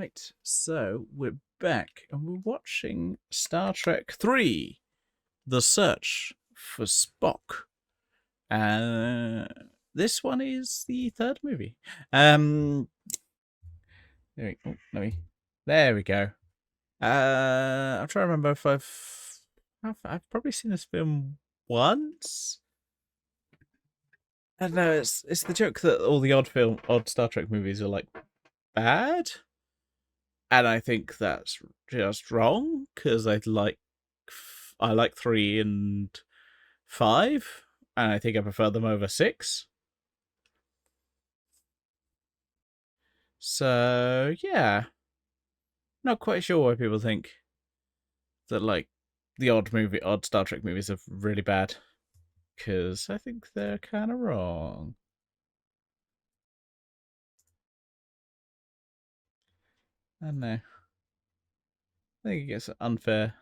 Right, so we're back and we're watching Star Trek 3, The Search for Spock. This one is the third movie. There we go. I'm trying to remember if I've probably seen this film once. I don't know, it's the joke that all the odd Star Trek movies are like bad. And I think that's just wrong because I like 3 and 5, and I think I prefer them over 6. So yeah, not quite sure why people think that like the odd Star Trek movies are really bad, because I think they're kind of wrong. I don't know. I think it gets unfair.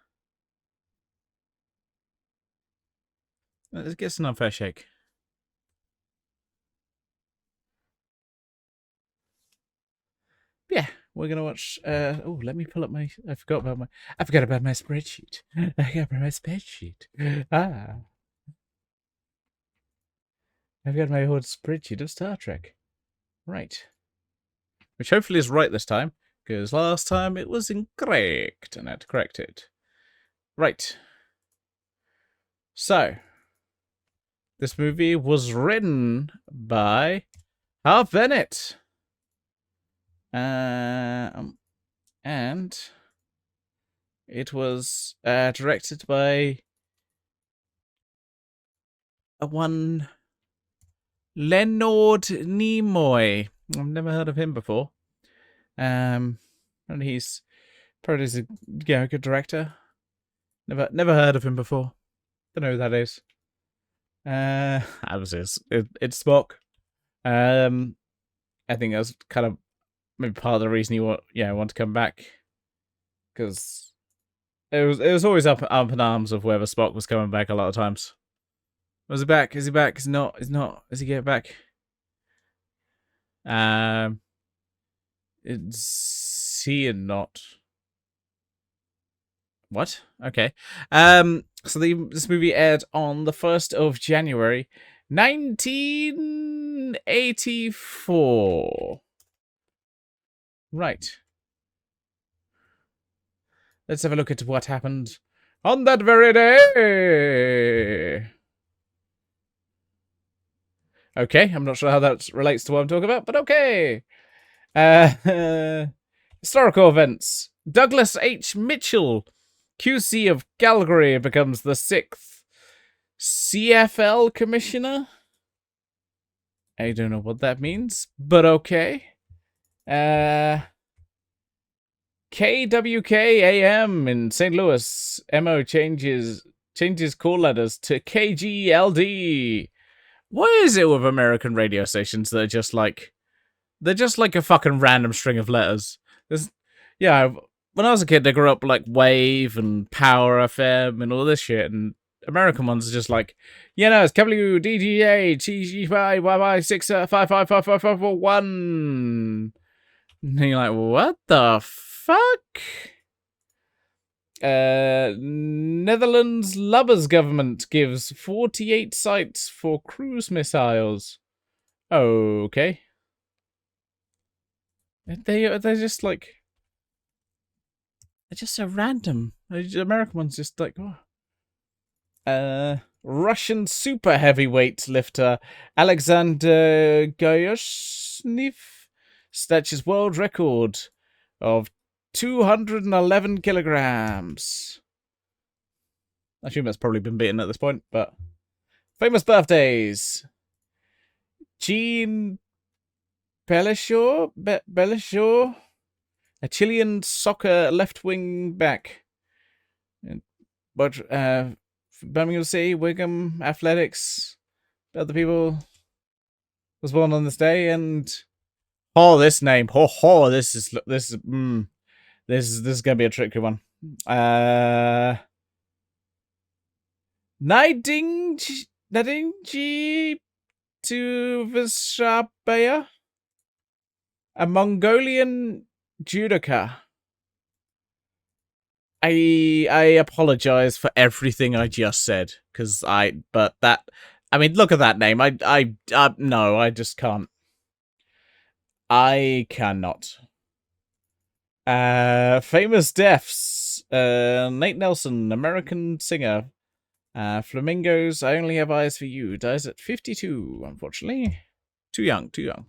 It gets an unfair shake. Yeah, we're gonna watch. Let me pull up my. I forgot about my spreadsheet. I forgot about my spreadsheet. I've got my old spreadsheet of Star Trek. Right, which hopefully is right this time, because last time it was incorrect, and I had to correct it. Right. So, this movie was written by Harv Bennett. And it was directed by one Leonard Nimoy. I've never heard of him before. And he's probably a good director. Never heard of him before. Don't know who that is. Obviously it's Spock. I think that's kind of maybe part of the reason you want to come back, because it was always up in arms of whether Spock was coming back a lot of times. Was he back? Is he back? Is he not? Is he getting back? Is he and not? What? Okay. So this movie aired on the 1st of January, 1984. Right. Let's have a look at what happened on that very day. Okay, I'm not sure how that relates to what I'm talking about, but okay. Historical events. Douglas H. Mitchell, QC of Calgary, becomes the 6th CFL commissioner. I don't know what that means, but okay. KWKAM in St. Louis, MO changes call letters to KGLD. What is it with American radio stations that are just like, they're just like a fucking random string of letters? When I was a kid, I grew up like Wave and Power FM and all this shit, and American ones are just like, it's WDGA TGYY 6555541. And you're like, what the fuck? Netherlands Lubbers government gives 48 sites for cruise missiles. Okay. They're just like, they're just so random. American ones just like, Russian super heavyweight lifter Alexander Goyashnev snatches world record of 211 kilograms. I assume that's probably been beaten at this point, but famous birthdays. Jean Bellishaw, a Chilean soccer left-wing back. But Birmingham City, Wigan Athletics, other people, was born on this day, and this name, this is gonna be a tricky one. Nadingi to Vishabaya, a Mongolian Judica. I apologize for everything I just said, but that, I mean, look at that name. No, I just can't. I cannot. Famous deaths. Nate Nelson, American singer. Flamingos, I Only Have Eyes for You, dies at 52, unfortunately. Too young. Don't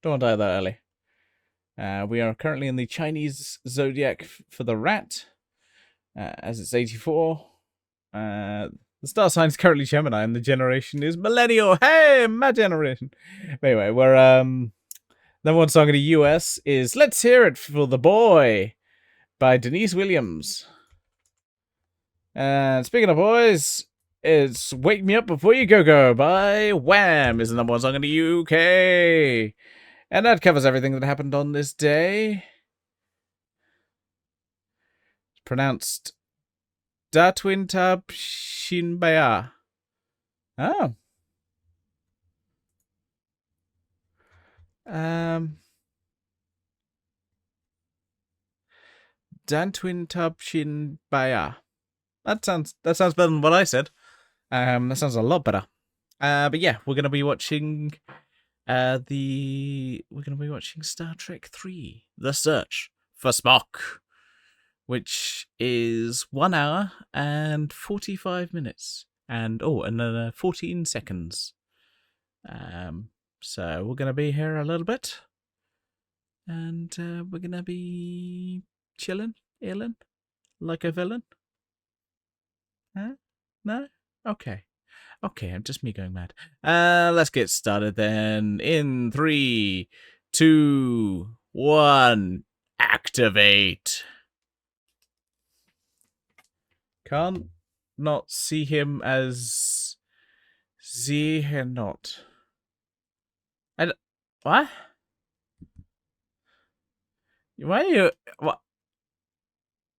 want to die that early. We are currently in the Chinese zodiac for the rat, as it's 84. The star sign is currently Gemini, and the generation is millennial. Hey, my generation. Anyway, we're number one song in the US is "Let's Hear It for the Boy" by Denise Williams. And speaking of boys, it's "Wake Me Up Before You Go Go" by Wham! Is the number one song in the UK. And that covers everything that happened on this day. It's pronounced Datwintab Shinbaya. Oh. Dantwintab Shinbaya. That sounds better than what I said. That sounds a lot better. But yeah, we're gonna be watching Star Trek 3: The Search for Spock, which is 1 hour and 45 minutes and 14 seconds. So we're gonna be here a little bit, and we're gonna be chilling, like a villain. Huh? No? Okay. I'm just me going mad. Let's get started then. In 3, 2, 1, activate. Can't not see him as see him not. What? Why are you what?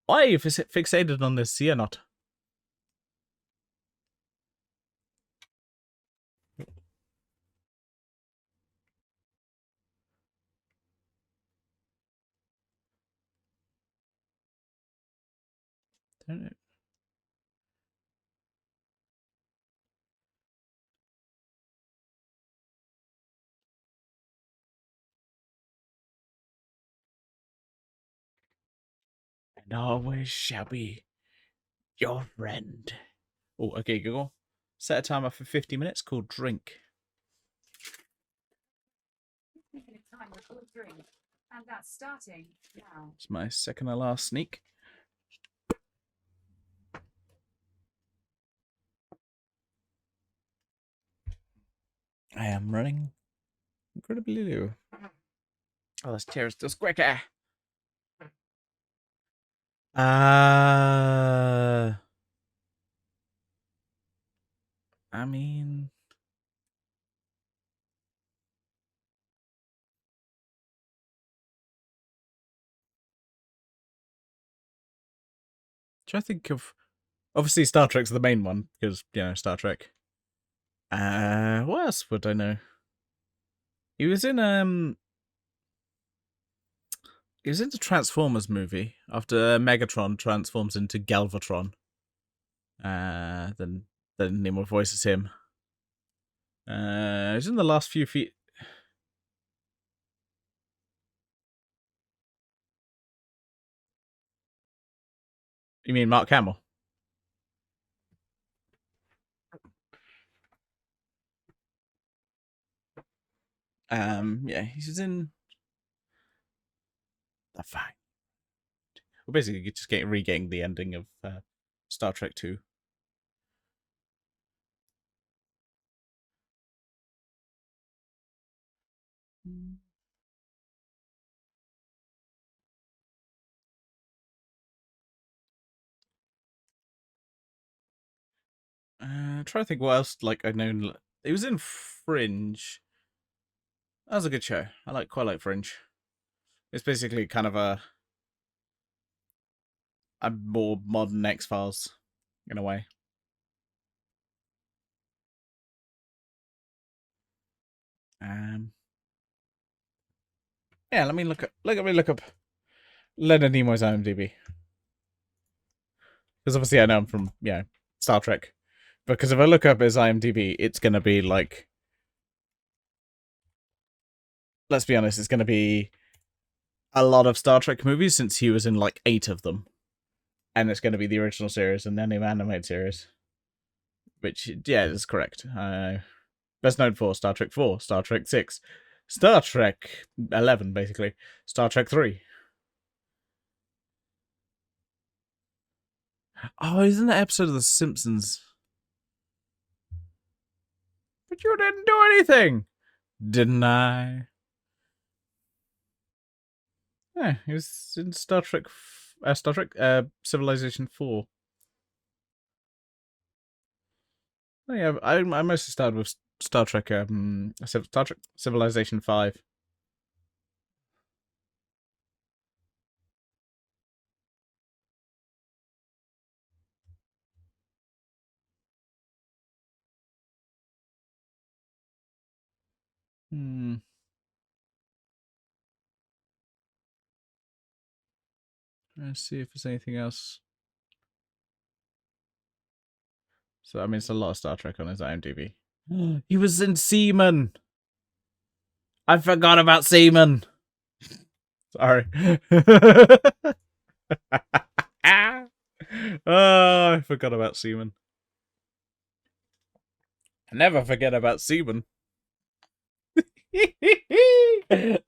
Why are you fixated on this? See or not? Don't know. And always shall be your friend. Oh, okay, Google. Set a timer for 50 minutes called drink. And that's starting now. It's my second to last sneak. I am running incredibly low. Oh, this chair is still quicker. I mean, try to think of. Obviously, Star Trek's the main one because Star Trek. What else would I know? He was in He was in the Transformers movie after Megatron transforms into Galvatron. Then Nimoy voices him. He's in the last few feet. You mean Mark Hamill? Yeah, he's in the fight. We're basically just regaining the ending of Star Trek 2. Try to think what else. Like I know, it was in Fringe. That was a good show. I quite like Fringe. It's basically kind of a more modern X-Files in a way. Yeah, let me look up. Leonard Nimoy's IMDb. Because obviously I know him from, Star Trek. Because if I look up his IMDb, it's going to be like... Let's be honest, it's going to be a lot of Star Trek movies since he was in like 8 of them. And it's going to be the original series and then the animated series. Which, yeah, is correct. Best known for Star Trek 4, Star Trek 6, Star Trek 11, basically. Star Trek 3. Oh, isn't that episode of The Simpsons? But you didn't do anything! Didn't I? Yeah, he was in Star Trek Civilization 4. Oh, yeah, I mostly started with Star Trek Star Trek Civilization 5. Let's see if there's anything else. So, I mean, it's a lot of Star Trek on his IMDb. He was in Seaman! I forgot about Seaman! Sorry. Oh, I forgot about Seaman. I never forget about Seaman.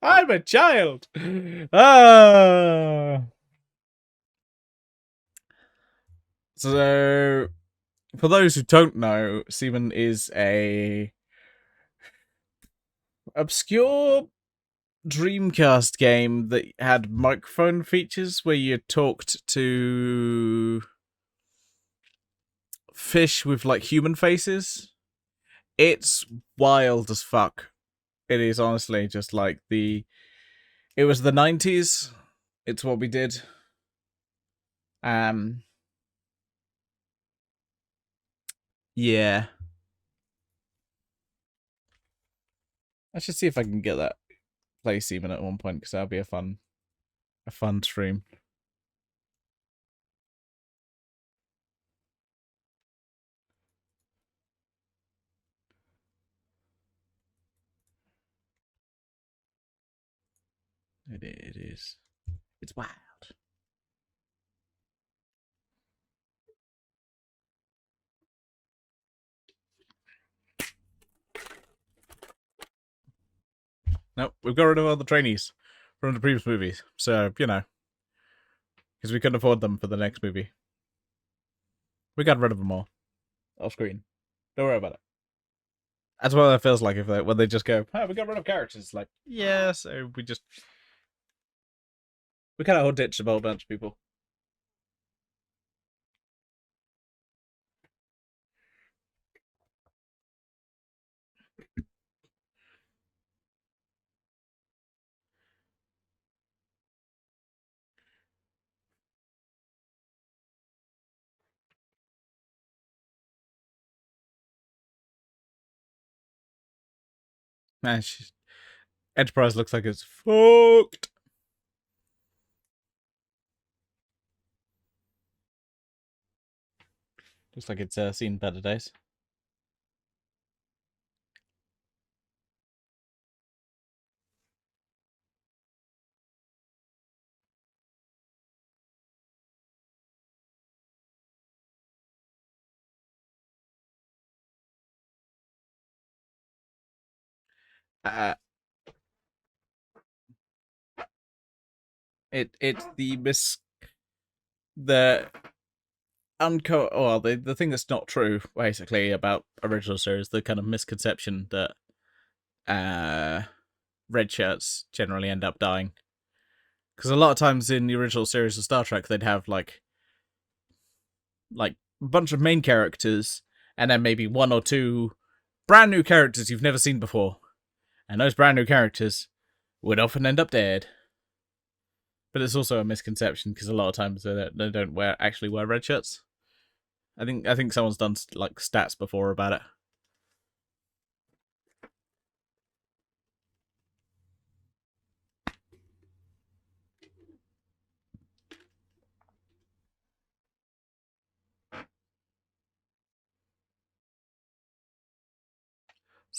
I'm a child! Ah. So, for those who don't know, Seaman is a obscure Dreamcast game that had microphone features where you talked to fish with like human faces. It's wild as fuck. It is honestly just like it was the 90s. It's what we did. Yeah. I should see if I can get that play Seaman at one point because that'll be a fun stream. It is. It's wild. Nope, we've got rid of all the trainees from the previous movies. So, you know, because we couldn't afford them for the next movie. We got rid of them all. Off screen. Don't worry about it. That's what it feels like when they just go, oh, we got rid of characters. Like, yeah, so we kind of ditched a whole bunch of people. Man, Enterprise looks like it's fucked. Looks like it's seen better days. It's the the thing that's not true basically about original series, the kind of misconception that red shirts generally end up dying, because a lot of times in the original series of Star Trek they'd have like a bunch of main characters and then maybe one or two brand new characters you've never seen before, and those brand new characters would often end up dead. But it's also a misconception because a lot of times they don't actually wear red shirts. I think someone's done like stats before about it.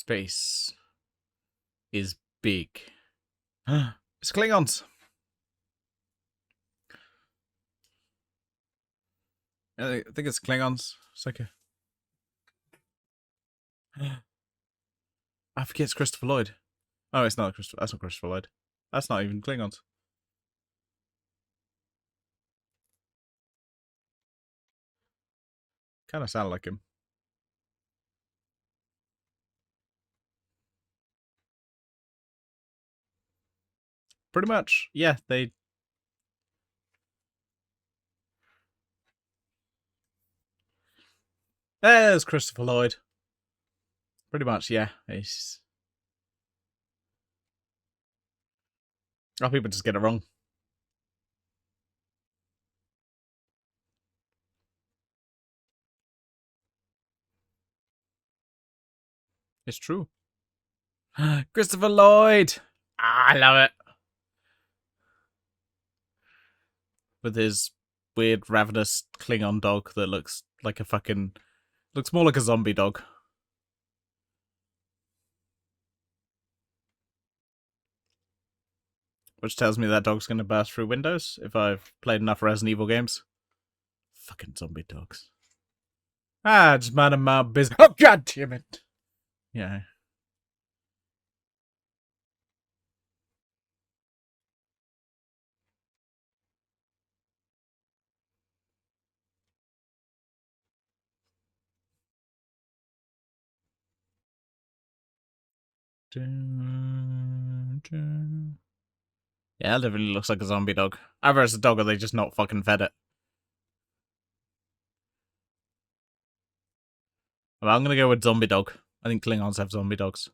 Space is big. It's Klingons. I think it's Klingons. It's like a... I forget it's Christopher Lloyd. Oh, it's not Christopher. That's not Christopher Lloyd. That's not even Klingons. Kind of sound like him. Pretty much. Yeah, they... There's Christopher Lloyd. Pretty much, yeah. It's... Oh, people just get it wrong. It's true. Christopher Lloyd! Ah, I love it. With his weird, ravenous Klingon dog that looks like a fucking... Looks more like a zombie dog. Which tells me that dog's going to burst through windows if I've played enough Resident Evil games. Fucking zombie dogs. Ah, just mind my business. Oh, god damn it. Yeah. Yeah, it definitely looks like a zombie dog. Either it's a dog or they just not fucking fed it. Well, I'm gonna go with zombie dog. I think Klingons have zombie dogs.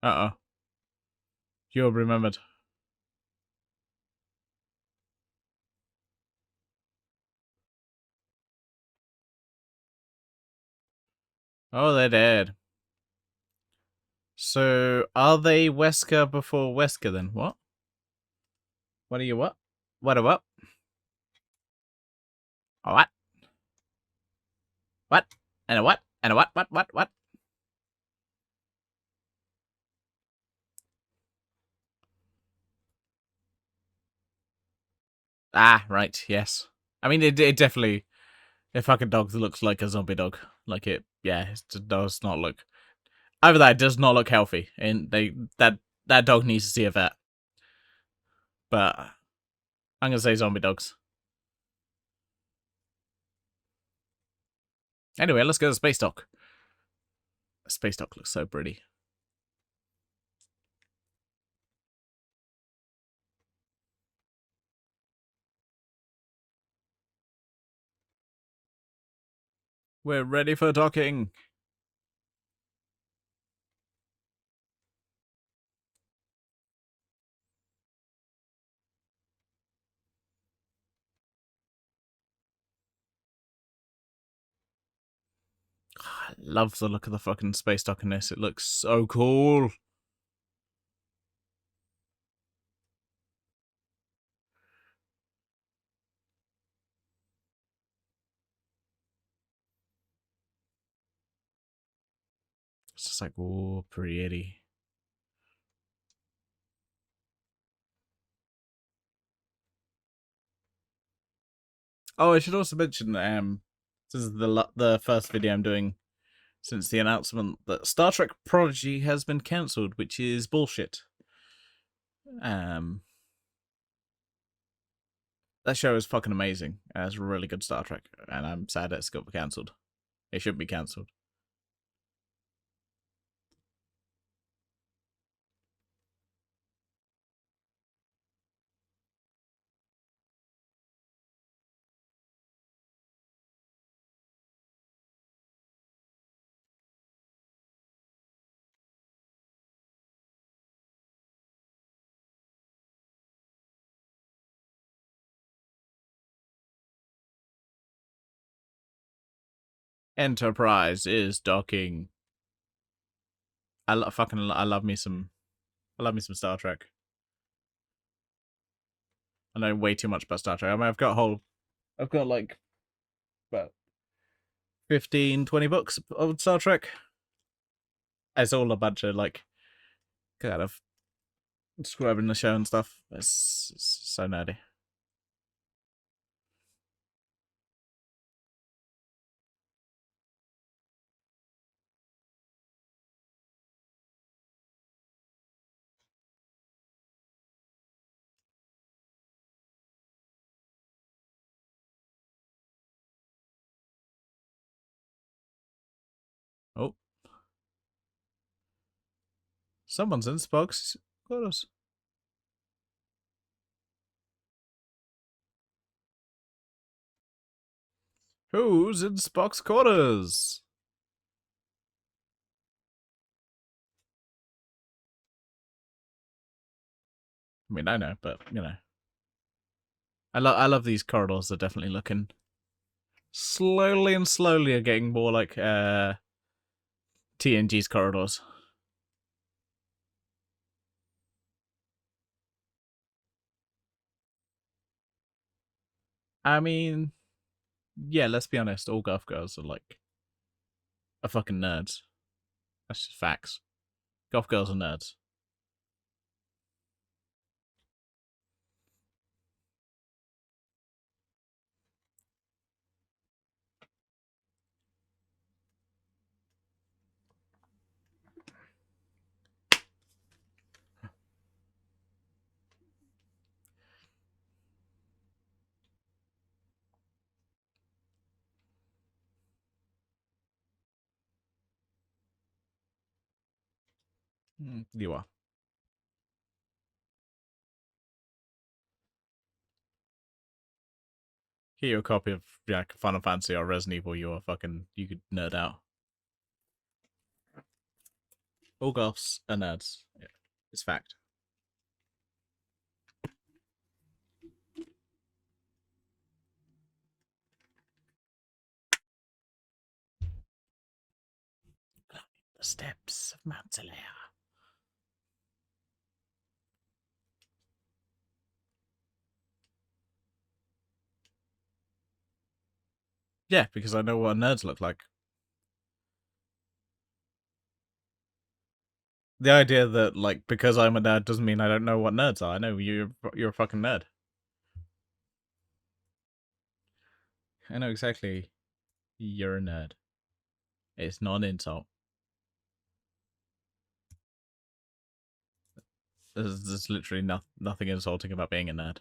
Uh-oh. You're remembered. Oh, they're dead. So, are they Wesker before Wesker then? What? What are you what? What a what? A what? What? And a what? And a what? What? Ah, right, yes. I mean, it definitely... A fucking dog that looks like a zombie dog. Like it, yeah, it does not look... Either that, it does not look healthy. And that dog needs to see a vet. But I'm gonna say zombie dogs. Anyway, let's go to Space Dock. Space Dock looks so pretty. We're ready for docking. I love the look of the fucking Space Dock in this. It looks so cool. It's just like, oh, pretty. Oh, I should also mention, this is the first video I'm doing since the announcement that Star Trek Prodigy has been cancelled, which is bullshit. That show is fucking amazing. It's really good Star Trek, and I'm sad it's got cancelled. It should be cancelled. Enterprise is docking. I love me some Star Trek. I know way too much about Star Trek. I mean, I've got like about 15, 20 books of Star Trek. It's all a bunch of like kind of describing the show and stuff. It's so nerdy. Oh, someone's in Spock's quarters. Who's in Spock's quarters? I mean, I know, but you know, I love these corridors. They're definitely looking slowly and slowly are getting more like TNG's corridors. I mean, yeah, let's be honest. All goth girls are fucking nerds. That's just facts. Goth girls are nerds. You are. Get you a copy of Final Fantasy or Resident Evil. You could nerd out. All goths are nerds. Yeah, it's fact. The steps of Mount Zelaya. Yeah, because I know what nerds look like. The idea that like because I'm a nerd doesn't mean I don't know what nerds are. I know you're a fucking nerd. I know exactly you're a nerd. It's not an insult. There's literally nothing insulting about being a nerd.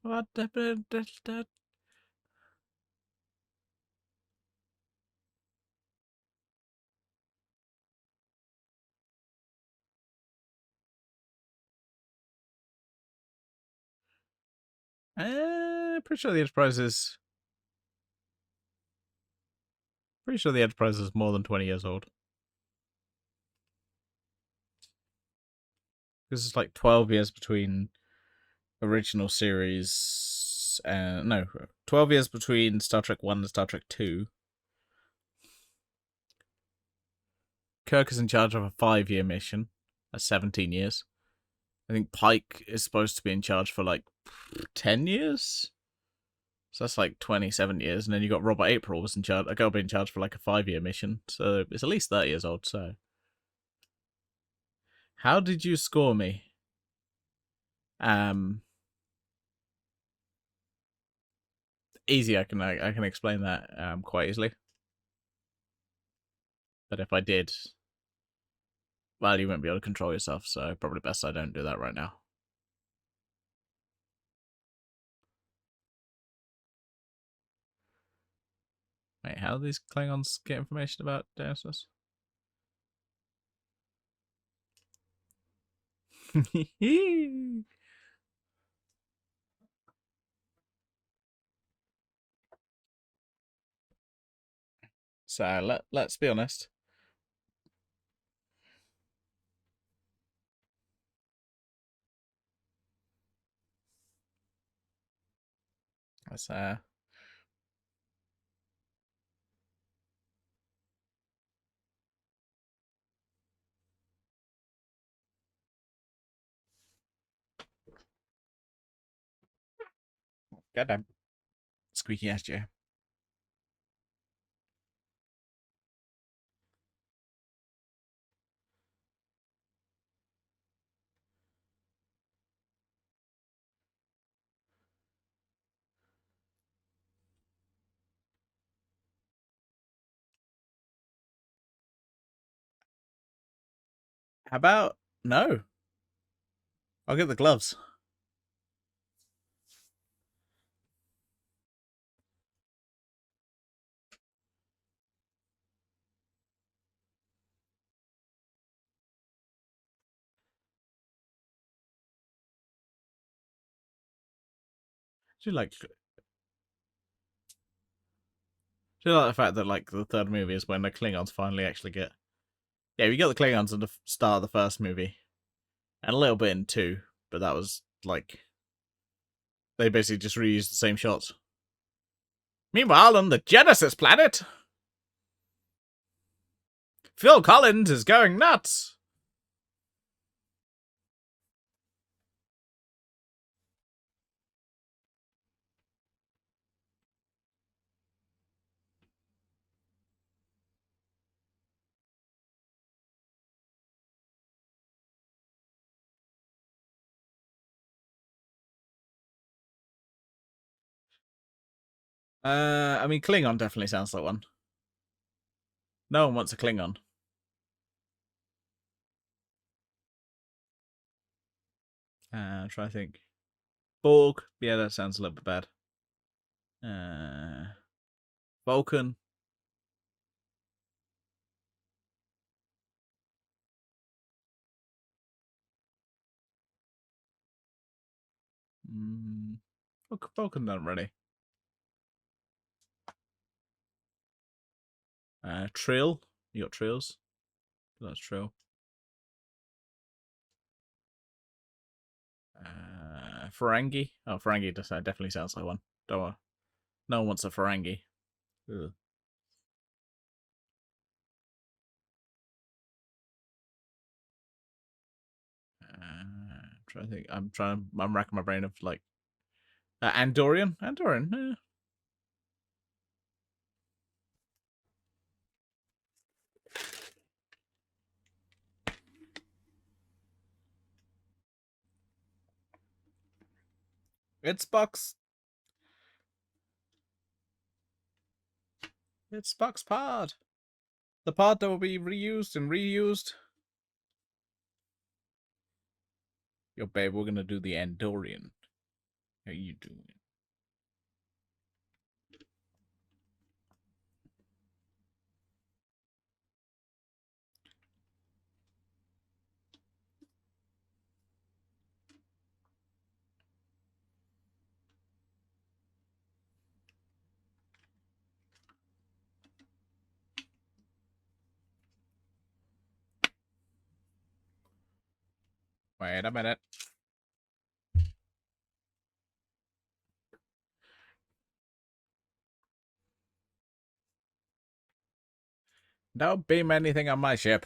What the pretty sure the Enterprise is more than 20 years old. This is like 12 years between original series and no, 12 years between Star Trek 1 and Star Trek 2. Kirk is in charge of a 5-year mission. That's 17 years. I think Pike is supposed to be in charge for like 10 years. So that's like 27 years. And then you got Robert April was in charge. A girl be in charge for like a 5-year mission. So it's at least 30 years old. So how did you score me? Easy. I can explain that quite easily. But if I did, well, you wouldn't be able to control yourself. So probably best I don't do that right now. Wait, how do these Klingons get information about dinosaurs? So let's be honest. Let's goddamn squeaky ass chair. How about no? I'll get the gloves. Do you like? Do you like the fact that like the third movie is when the Klingons finally actually get? Yeah, we got the Klingons at the start of the first movie, and a little bit in two, but that was like they basically just reused the same shots. Meanwhile, on the Genesis planet, Phil Collins is going nuts. I mean, Klingon definitely sounds like one. No one wants a Klingon. Try to think. Borg. Yeah, that sounds a little bit bad. Vulcan. Vulcan not really. Trill. You got Trills. That's Trill. Ferengi. Oh, Ferengi definitely sounds like one. Don't worry. No one wants a Ferengi. Ugh. Trying to think. I'm racking my brain of like Andorian. Andorian. It's Spock's. It's Spock's pod. The pod that will be reused and reused. Yo, babe, we're gonna do the Andorian. How you doing? Wait a minute. Don't beam anything on my ship.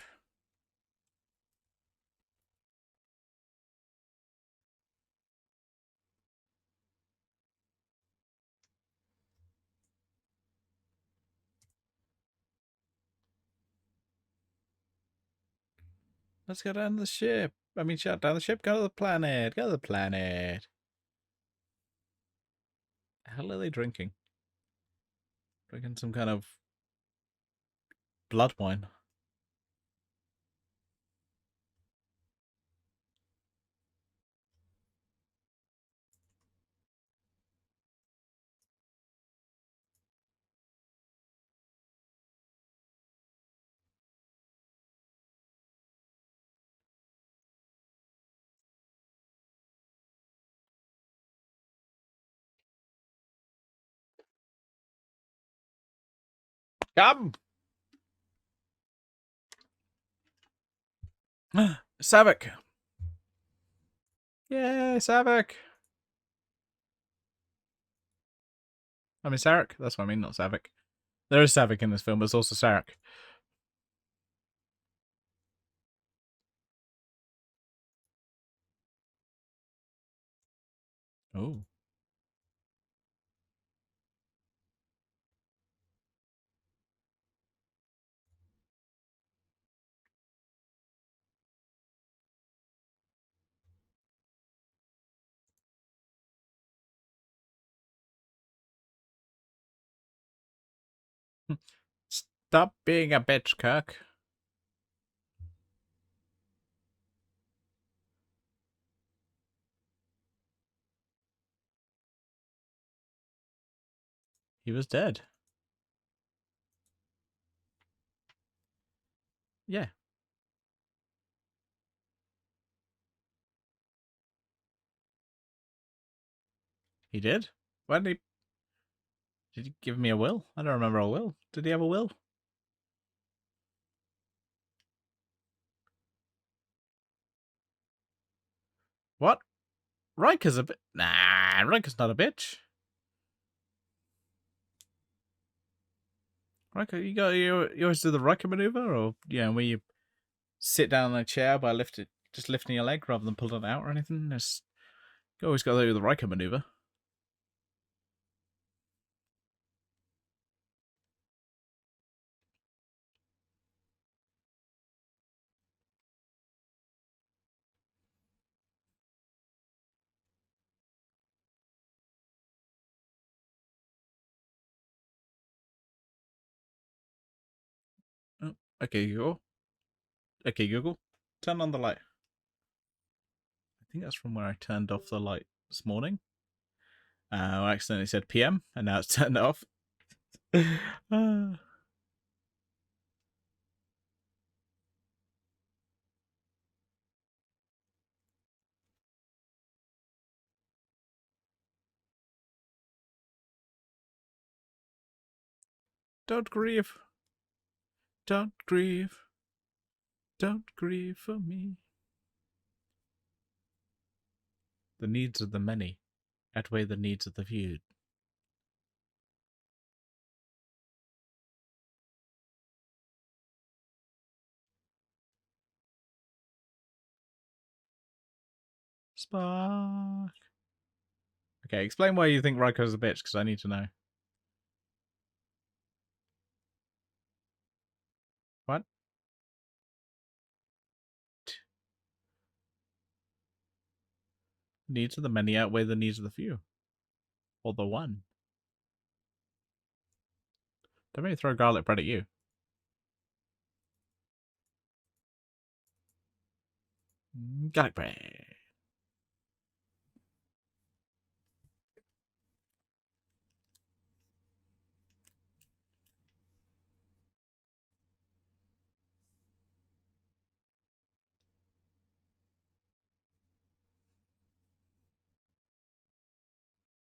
Let's go down the ship. I mean, shut down the ship. Go to the planet. Go to the planet. The hell are they drinking? Drinking some kind of blood wine. Come! Savik. Yay, Savik. I mean, Sarek. That's what I mean, not Savik. There is Savik in this film, but it's also Sarek. Oh. Stop being a bitch, Kirk. He was dead. Yeah. He did? Why did he give me a will? I don't remember a will. Did he have a will? What? Riker's a bit. Nah, Riker's not a bitch. Riker, you always do the Riker maneuver, or where you sit down in a chair by just lifting your leg rather than pulling it out or anything. You always got to do the Riker maneuver. Oh, okay, Google. Okay, Google. Turn on the light. I think that's from where I turned off the light this morning. I accidentally said PM, and now it's turned off. Don't grieve. Don't grieve. Don't grieve for me. The needs of the many outweigh the needs of the few. Spock. Okay, explain why you think Riker's a bitch, because I need to know. What? Needs of the many outweigh the needs of the few. Or the one. Don't make me throw garlic bread at you. Garlic bread.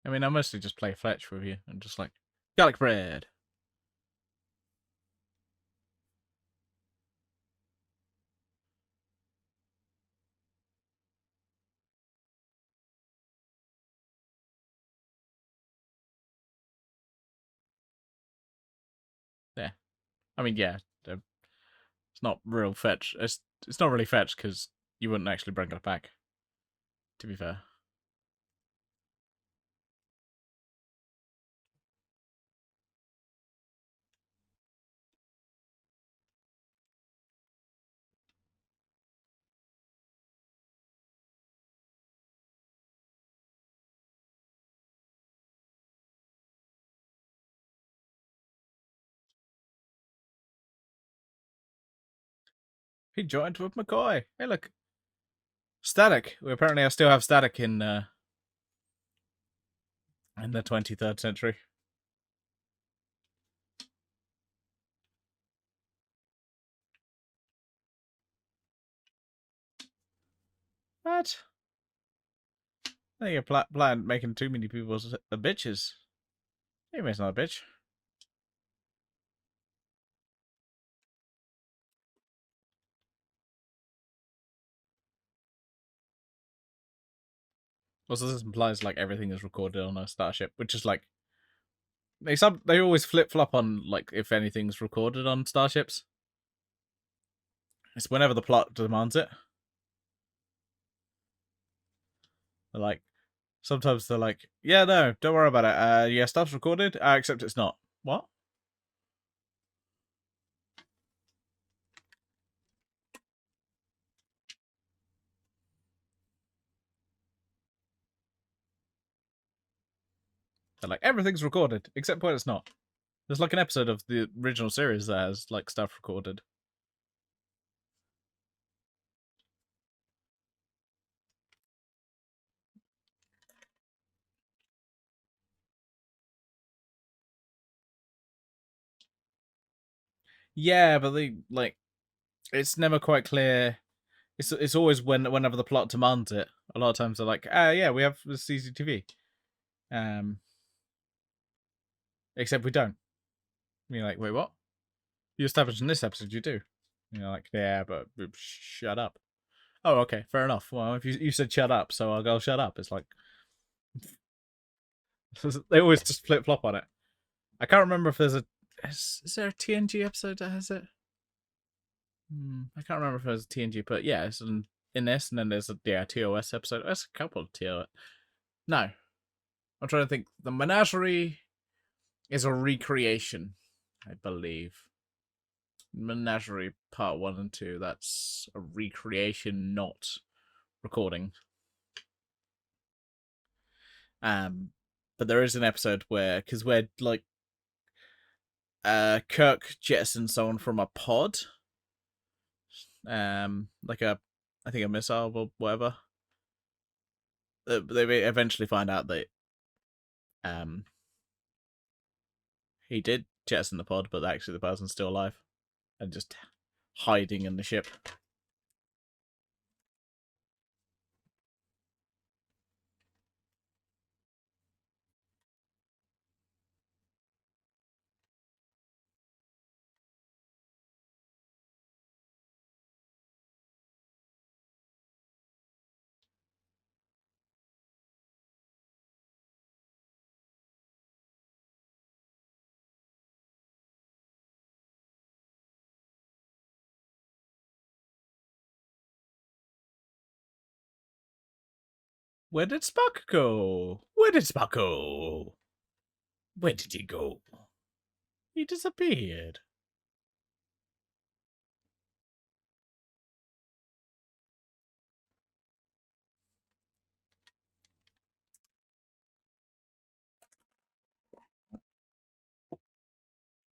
I mean, I mostly just play fetch with you. I'm just like, garlic bread. Yeah. I mean, yeah. It's not real fetch. It's not really fetch because you wouldn't actually bring it back, to be fair. He joined with McCoy. Hey, look. Static. Apparently I still have static in the 23rd century. What? I think you're plan making too many people bitches. Anyways, not a bitch. Also, this implies like everything is recorded on a starship, which is like they always flip flop on like if anything's recorded on starships. It's whenever the plot demands it. They're like sometimes they're like, yeah, no, don't worry about it. Yeah, stuff's recorded, except it's not. What? They're like, everything's recorded, except when it's not. There's like an episode of the original series that has like stuff recorded. Yeah, but they like it's never quite clear. It's always whenever the plot demands it. A lot of times they're like, yeah, we have the CCTV. Except we don't. And you're like, wait, what? You established in this episode you do. And you're like, yeah, but shut up. Oh, okay, fair enough. Well, if you said shut up, so I'll go shut up. It's like they always just flip flop on it. I can't remember if there's a is there a TNG episode that has it? I can't remember if there's a TNG, but yeah, it's in this, and then there's a TOS episode. There's a couple of TOS. No, I'm trying to think. The Menagerie is a recreation, I believe. Menagerie Part 1 and 2. That's a recreation, not recording. But there is an episode because we're like, Kirk jettisons someone from a pod, like I think a missile or whatever. They eventually find out that he did jettison the pod, but actually the person's still alive and just hiding in the ship. Where did Spock go? Where did Spock go? Where did he go? He disappeared.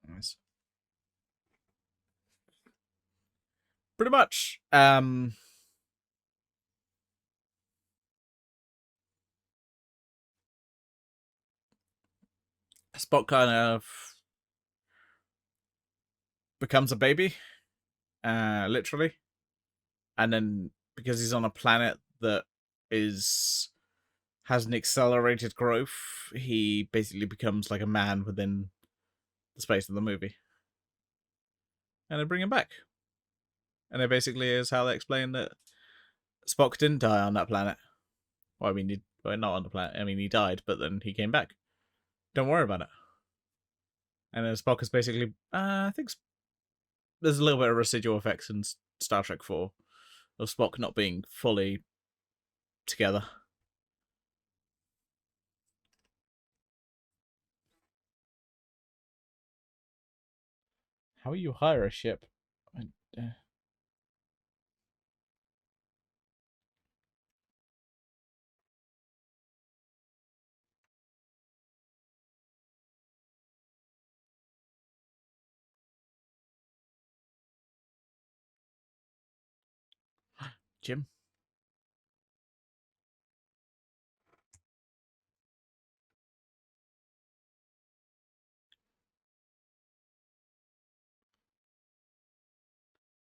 Nice. Pretty much. Spock kind of becomes a baby, literally, and then because he's on a planet that is has an accelerated growth, he basically becomes like a man within the space of the movie, and they bring him back, and it basically is how they explain that Spock didn't die on that planet. Well, I mean, not on the planet. I mean, he died, but then he came back. Don't worry about it. And then Spock is basically, I think there's a little bit of residual effects in Star Trek 4 of Spock not being fully together. How you hire a ship? Jim?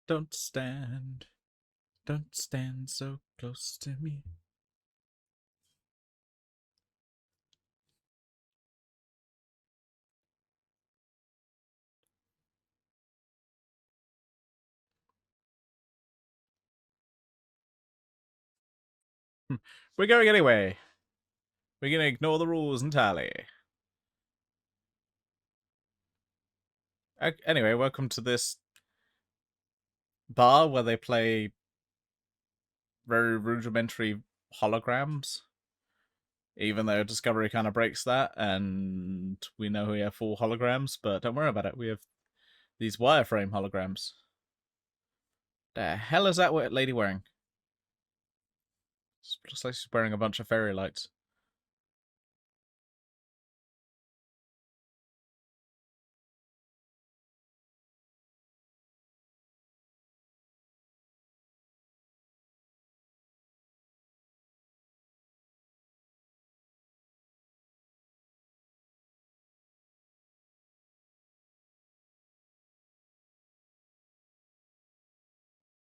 Don't stand so close to me. We're going anyway. We're gonna ignore the rules entirely. Anyway, welcome to this bar where they play very rudimentary holograms. Even though Discovery kind of breaks that, and we know we have full holograms, but don't worry about it. We have these wireframe holograms. The hell is that lady wearing? It looks like she's wearing a bunch of fairy lights.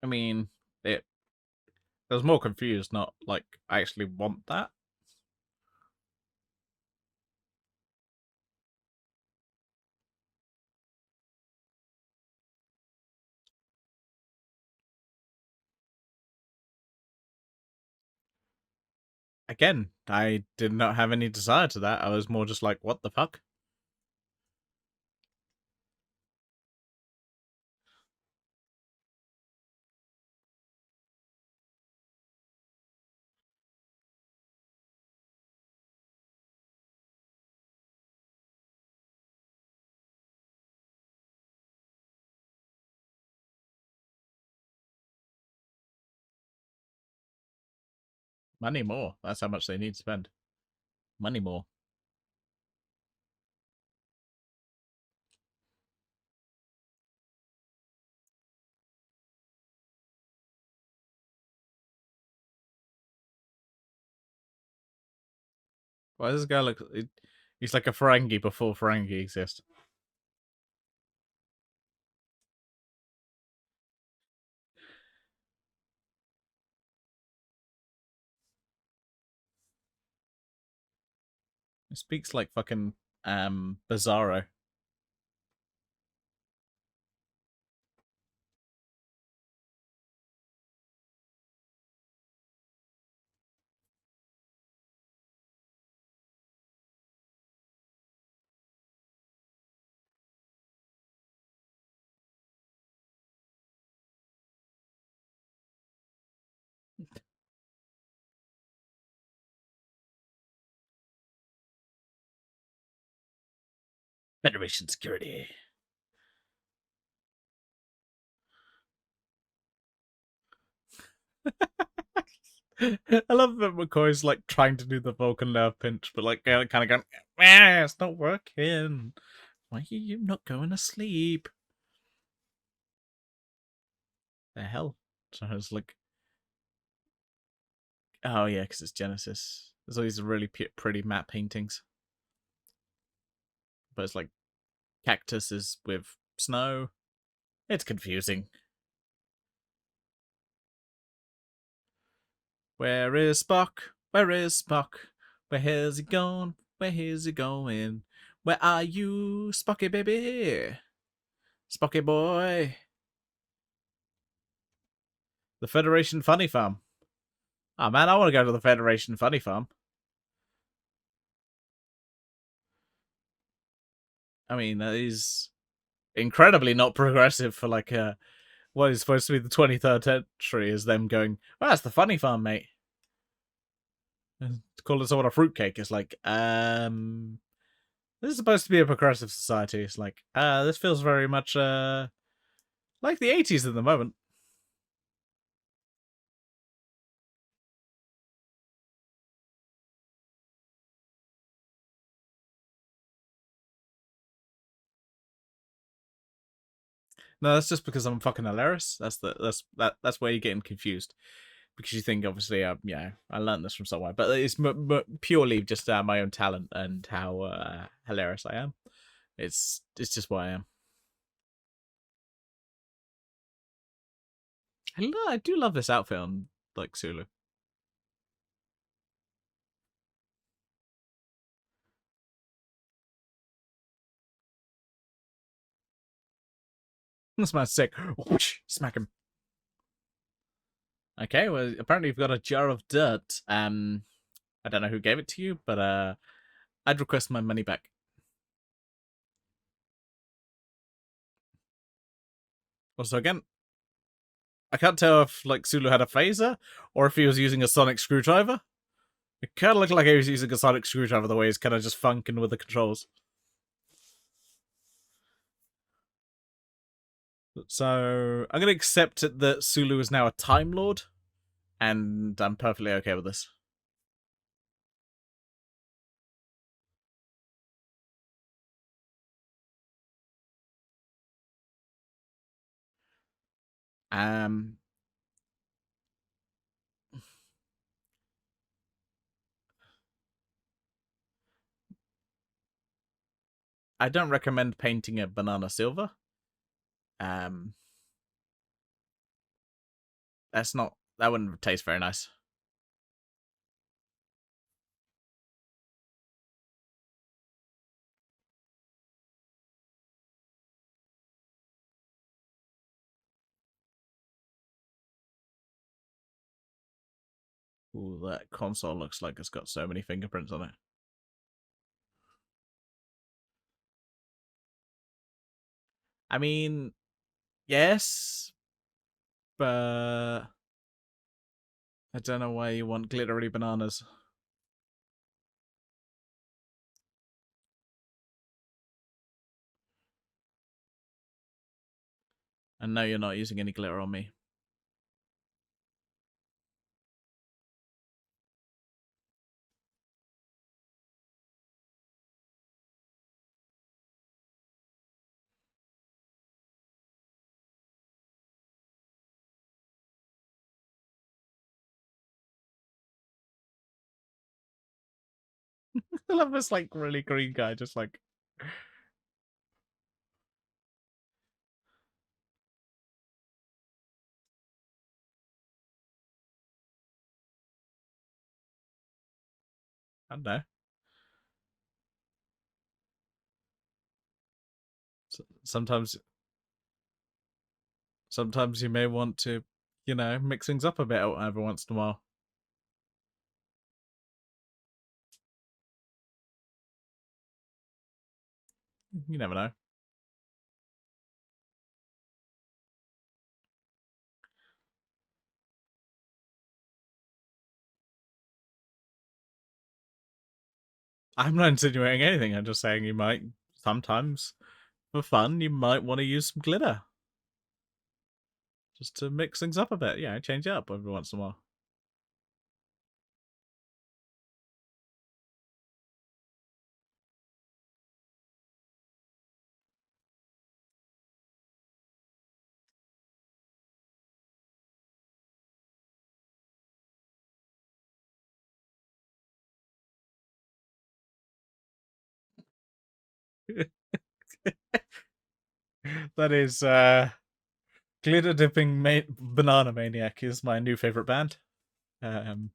I mean, I was more confused, not like I actually want that. Again, I did not have any desire to that. I was more just like, what the fuck? Money more. That's how much they need to spend. Money more. Why does this guy look... He's like a Ferengi before Ferengi exist. He speaks like fucking Bizarro. Federation security. I love that McCoy's like trying to do the Vulcan nerve pinch, but like kind of going, it's not working. Why are you not going to sleep? The hell? So it's like, oh yeah, because it's Genesis. There's all these really pretty matte paintings, but it's like cactuses with snow. It's confusing. Where is Spock? Where is Spock? Where has he gone? Where is he going? Where are you, Spocky baby? Spocky boy. The Federation Funny Farm. Oh man, I want to go to the Federation Funny Farm. I mean, that is incredibly not progressive for like what is supposed to be the 23rd century is them going, oh, that's the Funny Farm, mate. And to call it someone a fruitcake is like, this is supposed to be a progressive society. It's like, this feels very much like the 80s at the moment. No, that's just because I'm fucking hilarious. That's where you're getting confused because you think obviously, yeah, I learned this from somewhere, but it's purely just my own talent and how hilarious I am. It's just what I am. I do love this outfit on like Sulu. This man's sick. Whoosh, smack him. Okay, well apparently you've got a jar of dirt. I don't know who gave it to you, but I'd request my money back. Also, again, I can't tell if like Sulu had a phaser or if he was using a sonic screwdriver. It kind of looked like he was using a sonic screwdriver the way he's kind of just funking with the controls. So I'm going to accept it that Sulu is now a Time Lord, and I'm perfectly okay with this. Um, I don't recommend painting it banana silver. Um, that wouldn't taste very nice. Ooh, that console looks like it's got so many fingerprints on it. I mean, yes, but I don't know why you want glittery bananas. And no, you're not using any glitter on me. I love this like really green guy, just like. I don't know. Sometimes you may want to, mix things up a bit every once in a while. You never know. I'm not insinuating anything. I'm just saying you might sometimes, for fun, you might want to use some glitter. Just to mix things up a bit. Yeah, change it up every once in a while. That is Glitter Dipping Banana Maniac is my new favorite band. Um,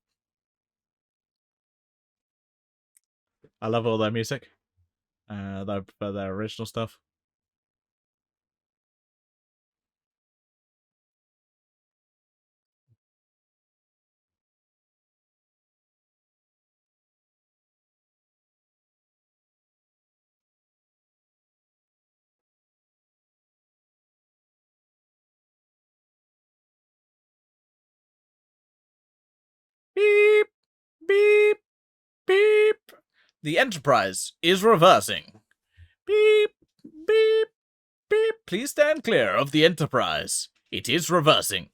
I love all their music. I prefer their original stuff. Beep, beep, beep. The Enterprise is reversing. Beep, beep, beep. Please stand clear of the Enterprise. It is reversing.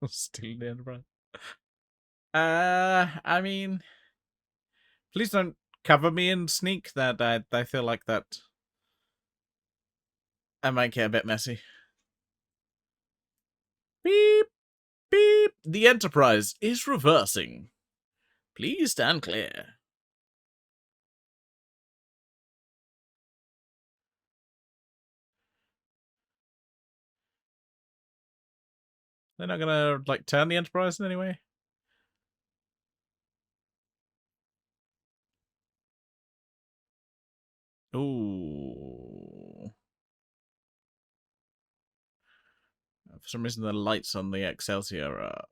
Still the Enterprise. I mean, please don't cover me in sneak. That I feel like that I might get a bit messy. Beep, beep. The Enterprise is reversing. Please stand clear. They're not gonna like turn the Enterprise in any way. Ooh. For some reason, the lights on the Excelsior are.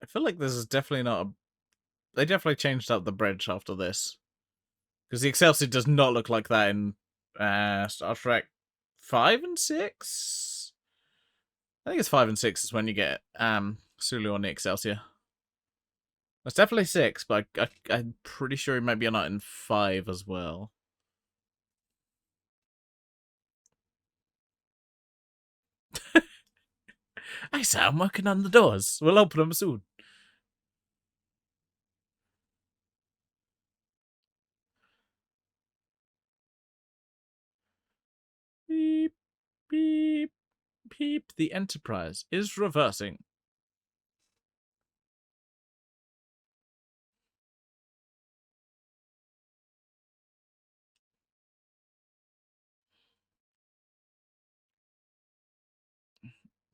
I feel like this is definitely not a. They definitely changed up the bridge after this. Because the Excelsior does not look like that in Star Trek 5 and 6? I think it's 5 and 6 is when you get Sulu on the Excelsior. It's definitely 6, but I'm pretty sure it might be not in 5 as well. I say I'm working on the doors. We'll open them soon. Beep, beep, beep. The Enterprise is reversing.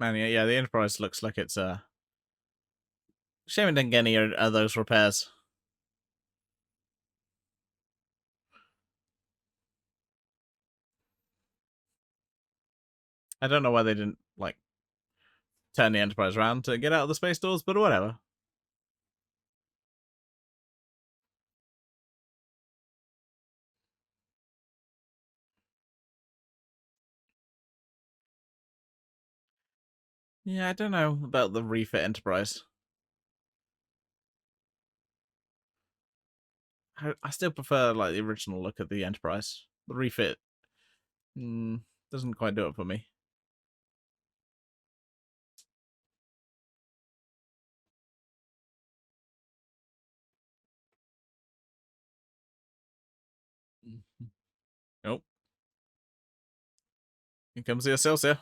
Man, yeah, the Enterprise looks like it's shame it didn't get any of those repairs. I don't know why they didn't like turn the Enterprise around to get out of the space doors, but whatever. Yeah, I don't know about the refit Enterprise. I still prefer like the original look at the Enterprise. The refit doesn't quite do it for me. Nope. Here comes the Excelsior.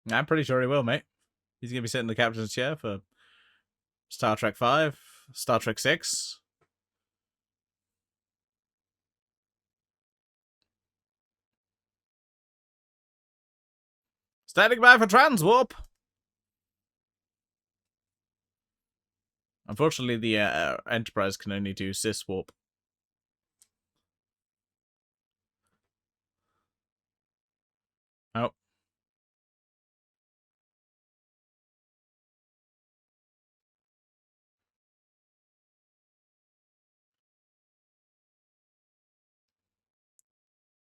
I'm pretty sure he will, mate. He's gonna be sitting in the captain's chair for Star Trek 5, Star Trek 6. Standing by for transwarp. Unfortunately, the Enterprise can only do ciswarp. Oh.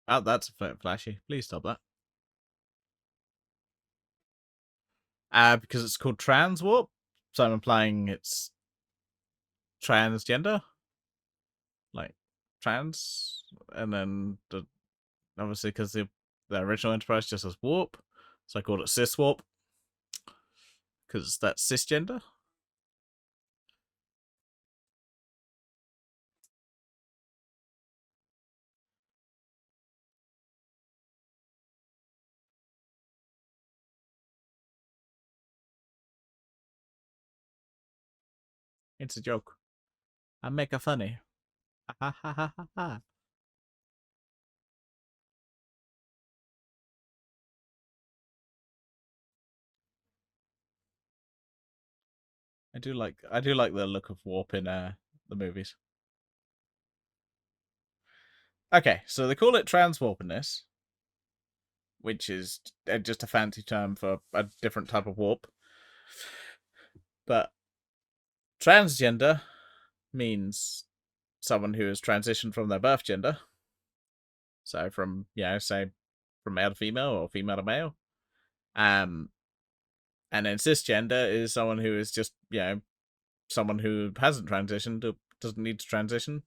Oh, that's a bit flashy. Please stop that. Because it's called transwarp, so I'm implying it's transgender. Like, trans. And then, obviously, because the original Enterprise just has warp, so I called it ciswarp. Because that's cisgender. It's a joke. I make a funny. Ha ha ha ha ha. I do like the look of warp in the movies. Okay, so they call it transwarp in this, which is just a fancy term for a different type of warp. But transgender means someone who has transitioned from their birth gender. So from, say from male to female or female to male. And then cisgender is someone who is just, someone who hasn't transitioned, who doesn't need to transition.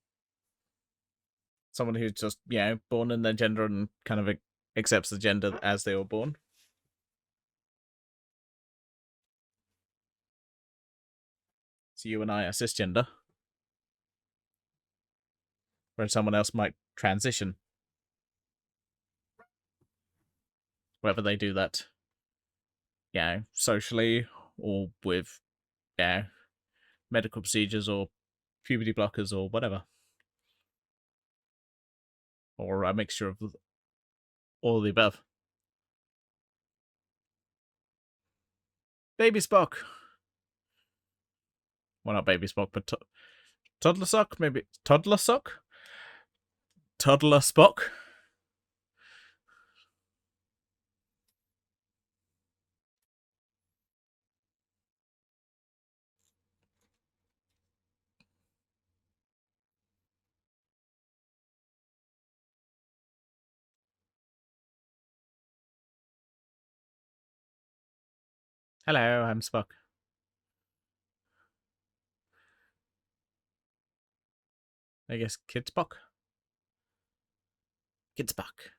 Someone who's just, born in their gender and kind of accepts the gender as they were born. So you and I are cisgender. Whereas someone else might transition. Whether they do that, socially or with yeah, medical procedures or puberty blockers or whatever. Or a mixture of all of the above. Baby Spock. Well, not Baby Spock, but Toddler Sock? Maybe Toddler Sock? Toddler Spock? Hello, I'm Spock. I guess Kid Spock? Kid Spock.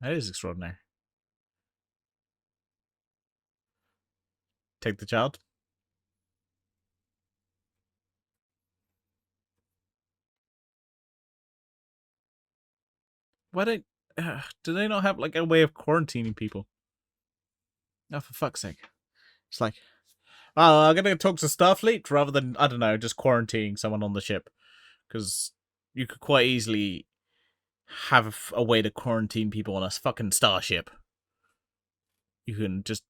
That is extraordinary. Take the child. Why don't... do they not have, like, a way of quarantining people? Oh, for fuck's sake. It's like, oh, I'm gonna talk to Starfleet rather than, I don't know, just quarantining someone on the ship. Because you could quite easily have a way to quarantine people on a fucking starship. You can just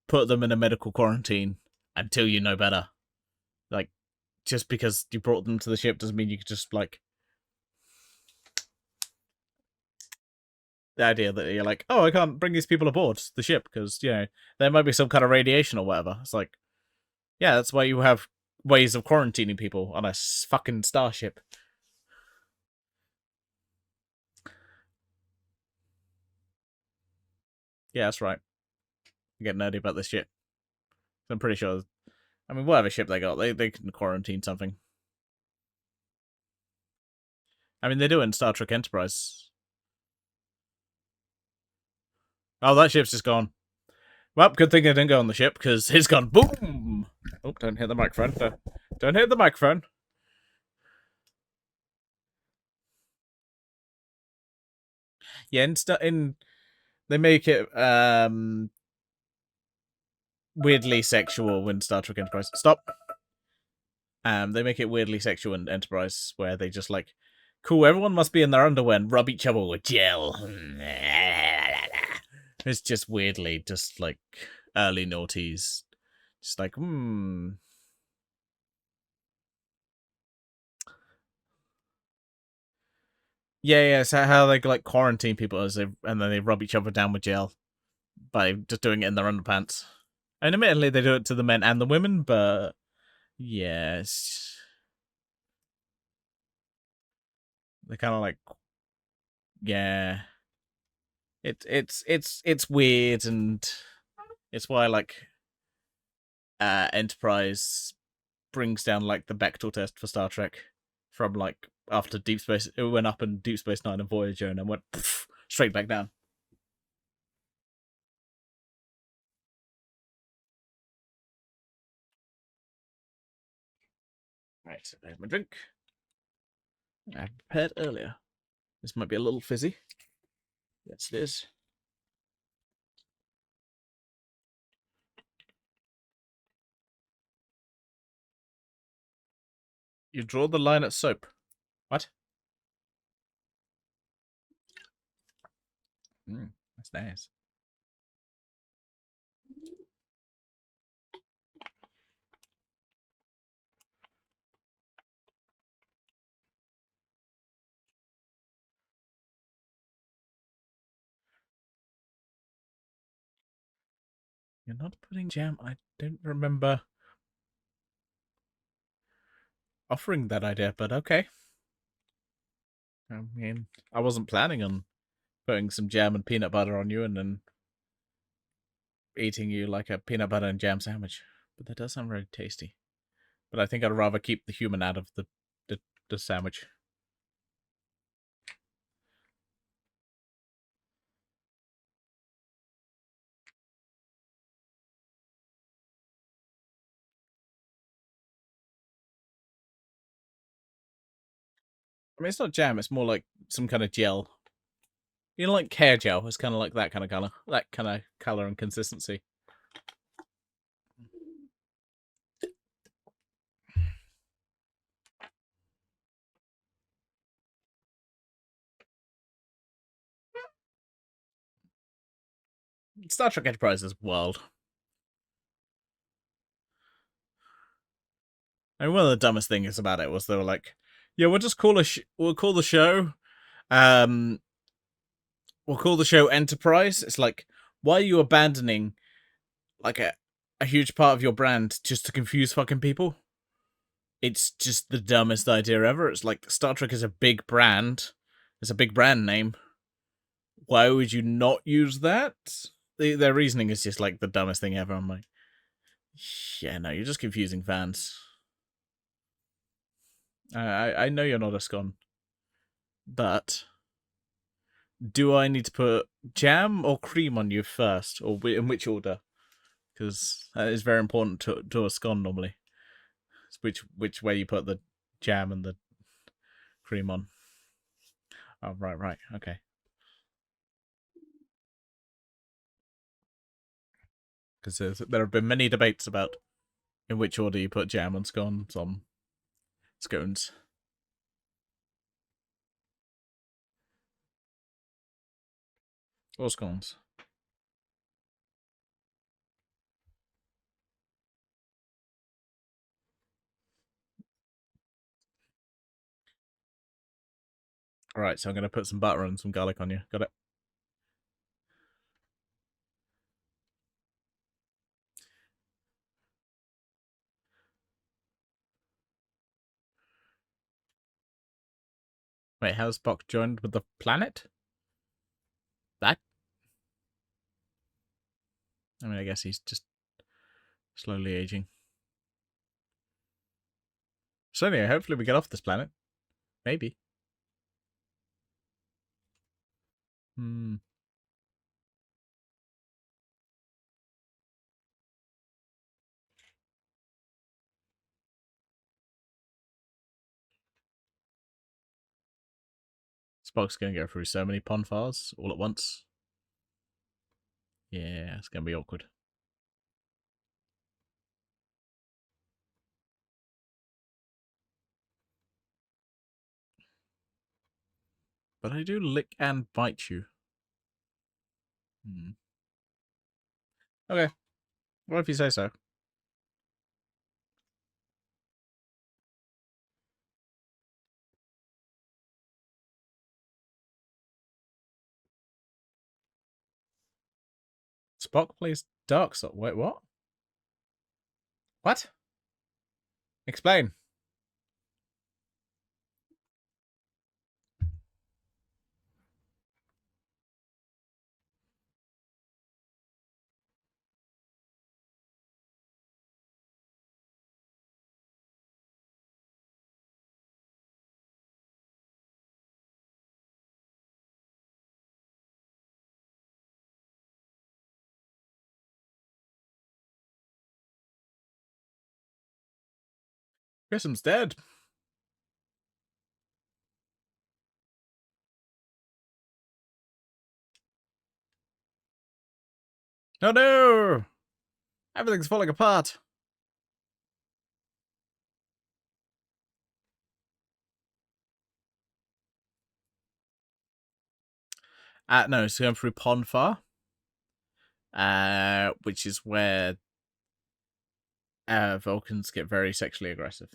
put them in a medical quarantine until you know better. Like, just because you brought them to the ship doesn't mean you could just, like... The idea that you're like, oh, I can't bring these people aboard the ship because, you know, there might be some kind of radiation or whatever. It's like, yeah, that's why you have ways of quarantining people on a fucking starship. Yeah, that's right. I get nerdy about this shit. I'm pretty sure. I mean, whatever ship they got, they can quarantine something. I mean, they do it in Star Trek Enterprise. Oh, that ship's just gone. Well, good thing I didn't go on the ship because it's gone boom. Oh, don't hit the microphone. Don't hit the microphone. Yeah, in they make it weirdly sexual in Star Trek Enterprise. Stop. They make it weirdly sexual in Enterprise, where they just like, cool, everyone must be in their underwear and rub each other with gel. It's just weirdly, just like early noughties. Just like, Yeah, so how they like quarantine people and then they rub each other down with gel by just doing it in their underpants. And admittedly, they do it to the men and the women, but yes, they kind of like, yeah, it's weird, and it's why like Enterprise brings down like the Bechdel test for Star Trek from like after Deep Space. It went up in Deep Space Nine and Voyager, and then went straight back down. Right, I have my drink. I prepared earlier. This might be a little fizzy. Yes, it is. You draw the line at soap. What? That's nice. You're not putting jam. I don't remember offering that idea, but okay. I mean, I wasn't planning on putting some jam and peanut butter on you and then eating you like a peanut butter and jam sandwich. But that does sound very tasty. But I think I'd rather keep the human out of the sandwich. I mean, it's not jam. It's more like some kind of gel. You know, like hair gel. It's kind of like that kind of color. That kind of color and consistency. Star Trek Enterprise's world. I mean, one of the dumbest things about it was they were like, "Yeah, we'll just we'll call the show, um, we'll call the show Enterprise." It's like, why are you abandoning like a huge part of your brand just to confuse fucking people? It's just the dumbest idea ever. It's like Star Trek is a big brand. It's a big brand name. Why would you not use that? Their reasoning is just like the dumbest thing ever. I'm like, yeah, no, you're just confusing fans. I know you're not a scon, but do I need to put jam or cream on you first, or in which order? Because that is very important to a scone normally. It's which way you put the jam and the cream on. Oh, right, okay. Because there have been many debates about in which order you put jam and scones on scones. Or scones. Alright, so I'm going to put some butter and some garlic on you. Got it? Wait, how's Spock joined with the planet? That? I mean, I guess he's just slowly aging. So anyway, hopefully we get off this planet. Maybe. Hmm. Spock's going to go through so many ponfars all at once. Yeah, it's going to be awkward. But I do lick and bite you. Hmm. Okay. Well, if you say so. Spock plays Dark Side. Wait, what? What? Explain. Grissom's dead. Oh no! Everything's falling apart. No, it's going through Ponfar, which is where Vulcans get very sexually aggressive,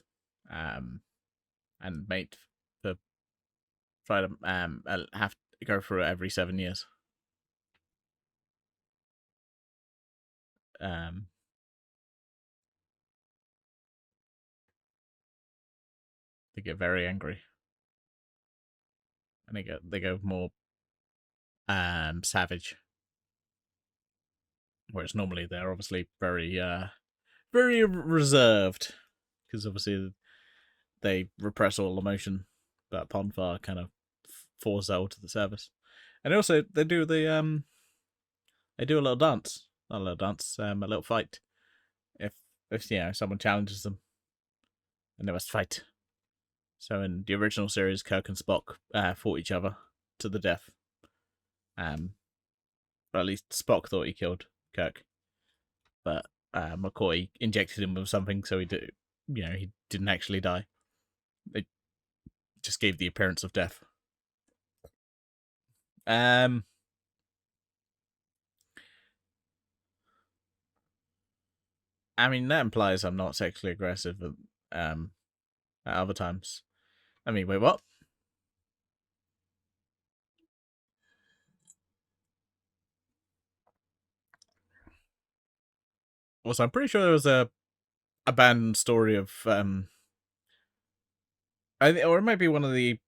and mate for try to have to go through it every 7 years. Um, they get very angry, and they go more savage, whereas normally they're obviously very reserved, because obviously they repress all emotion, but Ponfar kind of force out to the service, and also they do they do a little dance, not a little dance, a little fight. If someone challenges them, and they must fight. So in the original series, Kirk and Spock fought each other to the death. Or at least Spock thought he killed Kirk, but McCoy injected him with something, so he didn't actually die. It just gave the appearance of death. I mean, that implies I'm not sexually aggressive at other times. I mean, wait, what? Also, I'm pretty sure there was a abandoned story of or it might be one of the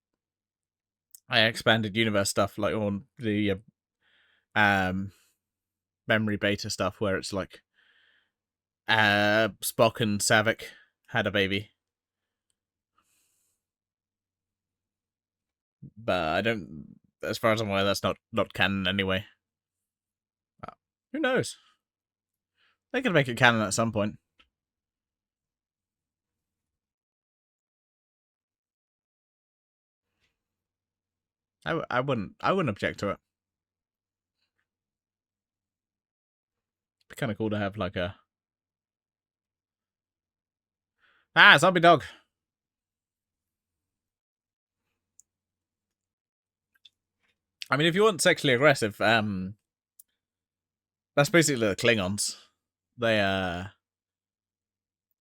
expanded universe stuff, like on the memory beta stuff, where it's like Spock and Savick had a baby, but I don't. As far as I'm aware, that's not canon anyway. Who knows? They could make it canon at some point. I wouldn't object to it. It'd be kind of cool to have like a zombie dog. I mean, if you want sexually aggressive, that's basically the Klingons. They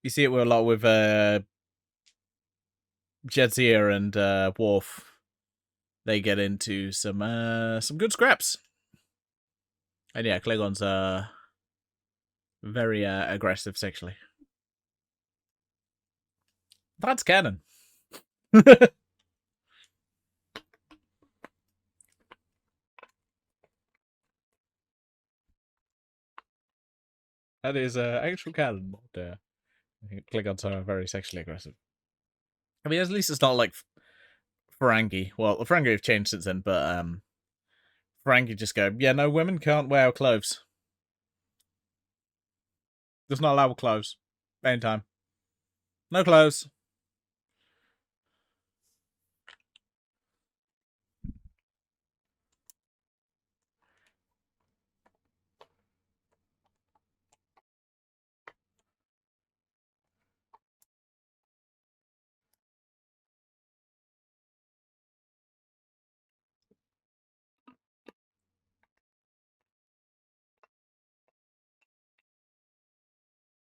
you see it a lot with Jadzia and Worf. They get into some good scraps. And yeah, Klingons are very aggressive sexually. That's canon. That is actual canon. Klingons are very sexually aggressive. I mean, at least it's not like Ferengi. Well, the Ferengi have changed since then, but Ferengi just go, yeah, no, women can't wear clothes. Just not allowed clothes. Anytime. No clothes.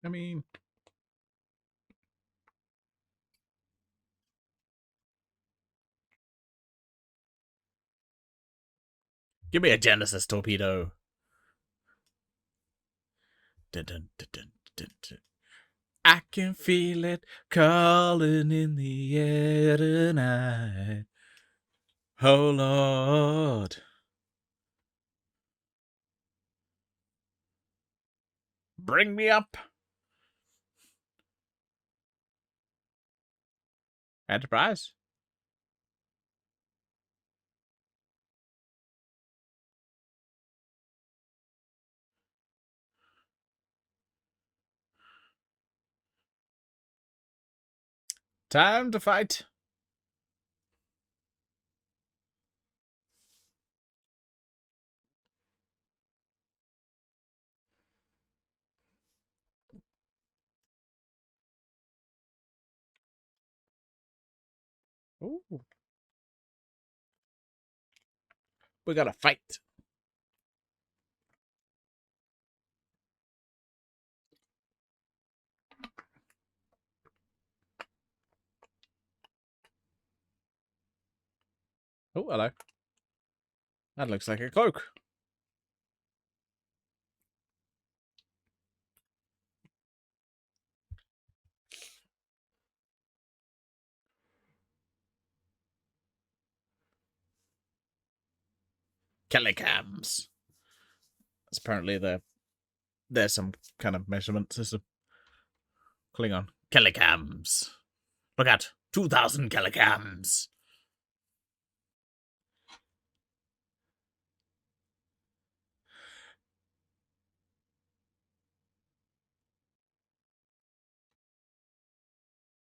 I mean, give me a Genesis torpedo. Dun, dun, dun, dun, dun, dun. I can feel it calling in the air tonight. Oh, Lord. Bring me up. Enterprise. Time to fight. Ooh. We gotta fight. Oh, hello. That looks like a cloak. Telecams. It's apparently there's some kind of measurement system. Klingon. Telecams. Look at 2,000 telecams.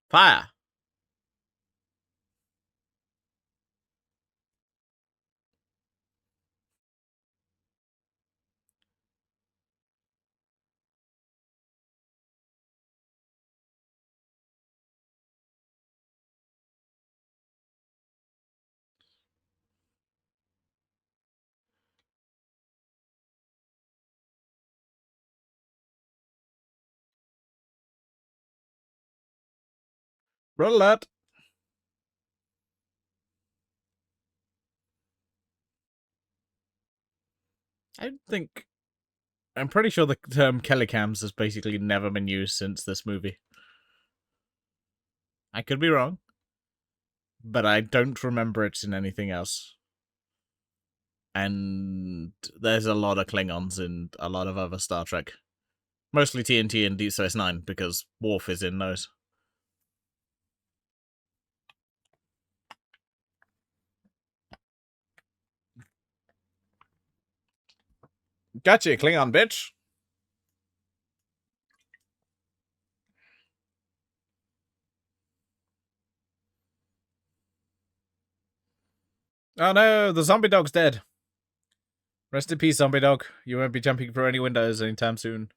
Fire. Red alert. I think... I'm pretty sure the term Kellycams has basically never been used since this movie. I could be wrong, but I don't remember it in anything else. And there's a lot of Klingons in a lot of other Star Trek. Mostly TNT and Deep Space Nine, because Worf is in those. Gotcha, Klingon bitch! Oh no, the zombie dog's dead. Rest in peace, zombie dog. You won't be jumping through any windows anytime soon.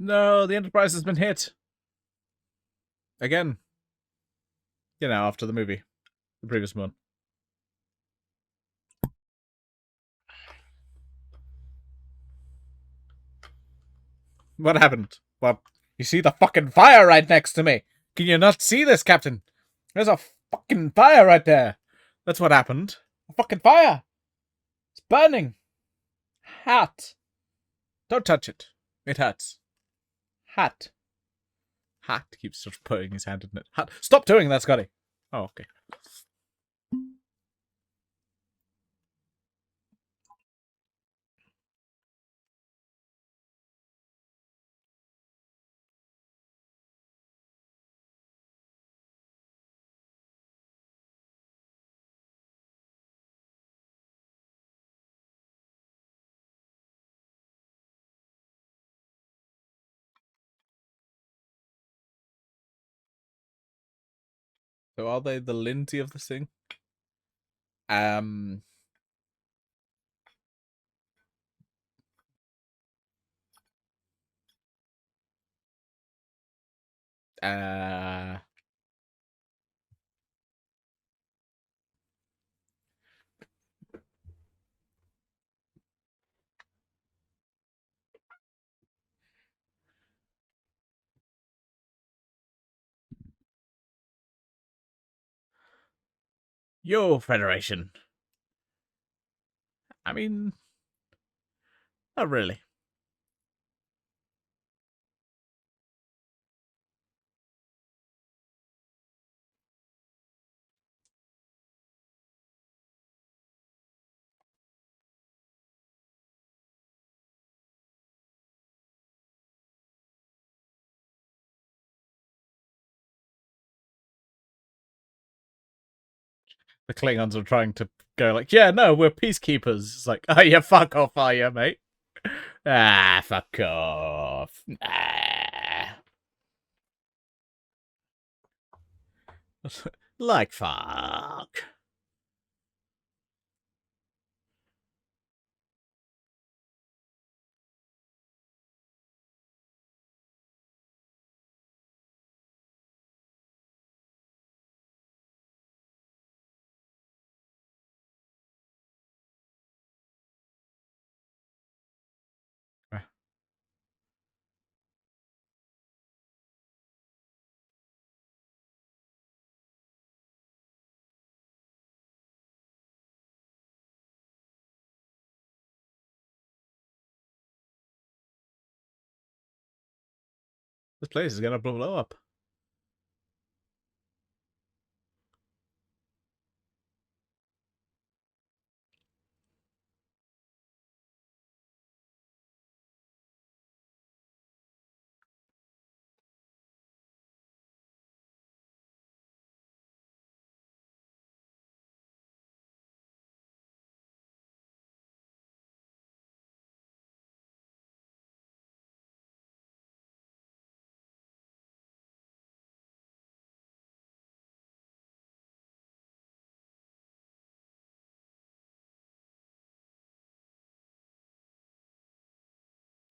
No, the Enterprise has been hit. Again. You know, after the movie. The previous one. What happened? Well, you see the fucking fire right next to me. Can you not see this, Captain? There's a fucking fire right there. That's what happened. A fucking fire. It's burning. Hot. Don't touch it. It hurts. Hot. Hot. Keeps sort of putting his hand in it. Hot. Stop doing that, Scotty. Oh, okay. So are they the Lindsay of this thing? Um. Uh. Your Federation. I mean, not really. The Klingons are trying to go like, yeah, no, we're peacekeepers. It's like, oh, yeah, fuck off, are you, mate? Ah, fuck off. Ah. Like, fuck. This place is gonna blow up.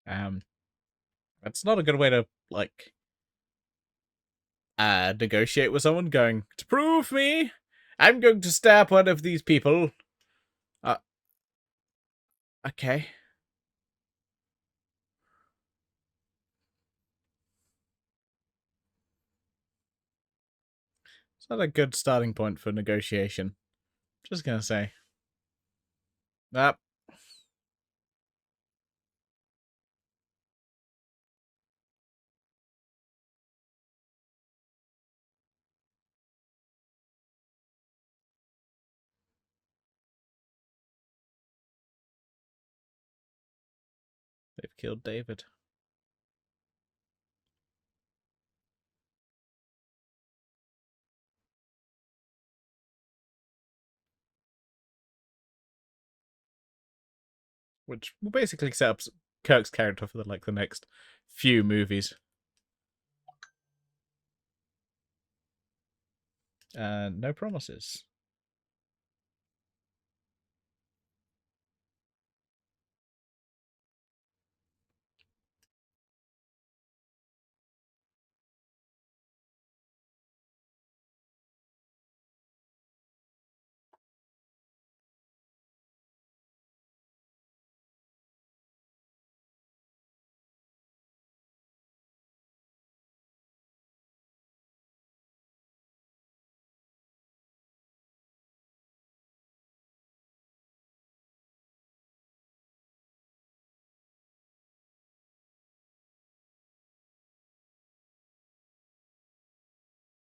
That's not a good way to, like, negotiate with someone going, to prove me, I'm going to stab one of these people. Okay. It's not a good starting point for negotiation. Just gonna say. Ah, they've killed David. Which will basically set up Kirk's character for the next few movies. No promises.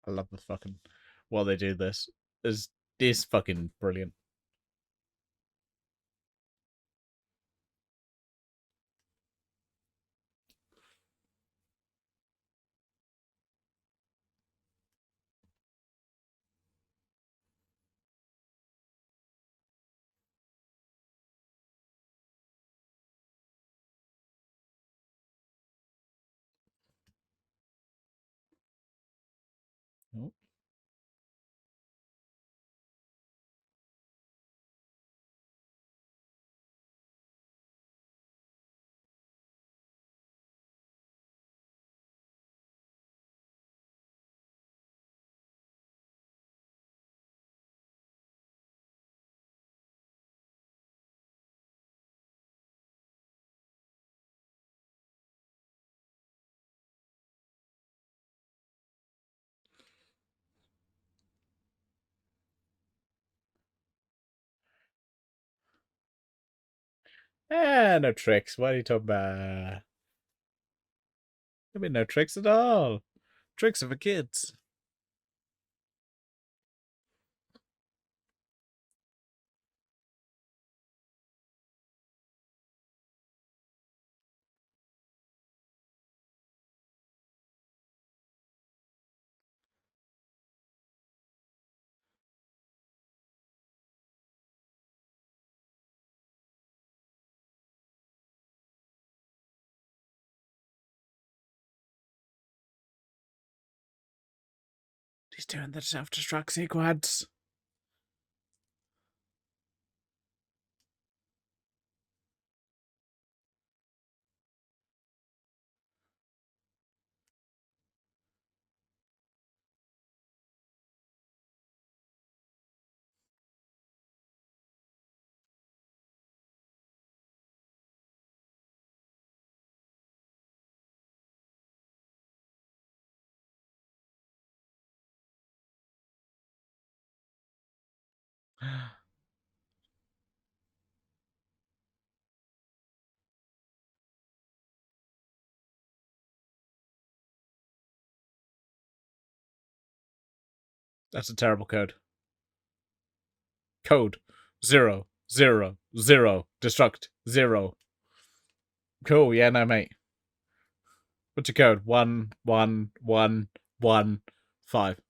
I love the fucking while they do this. Is fucking brilliant. Oh. No tricks. What are you talking about? There be no tricks at all. Tricks are for kids. He's doing the self-destruct sequence. That's a terrible code. Code 0, 0, 0. Destruct 0. Cool. Yeah, no, mate. What's your code? 1, 1, 1, 1, 5.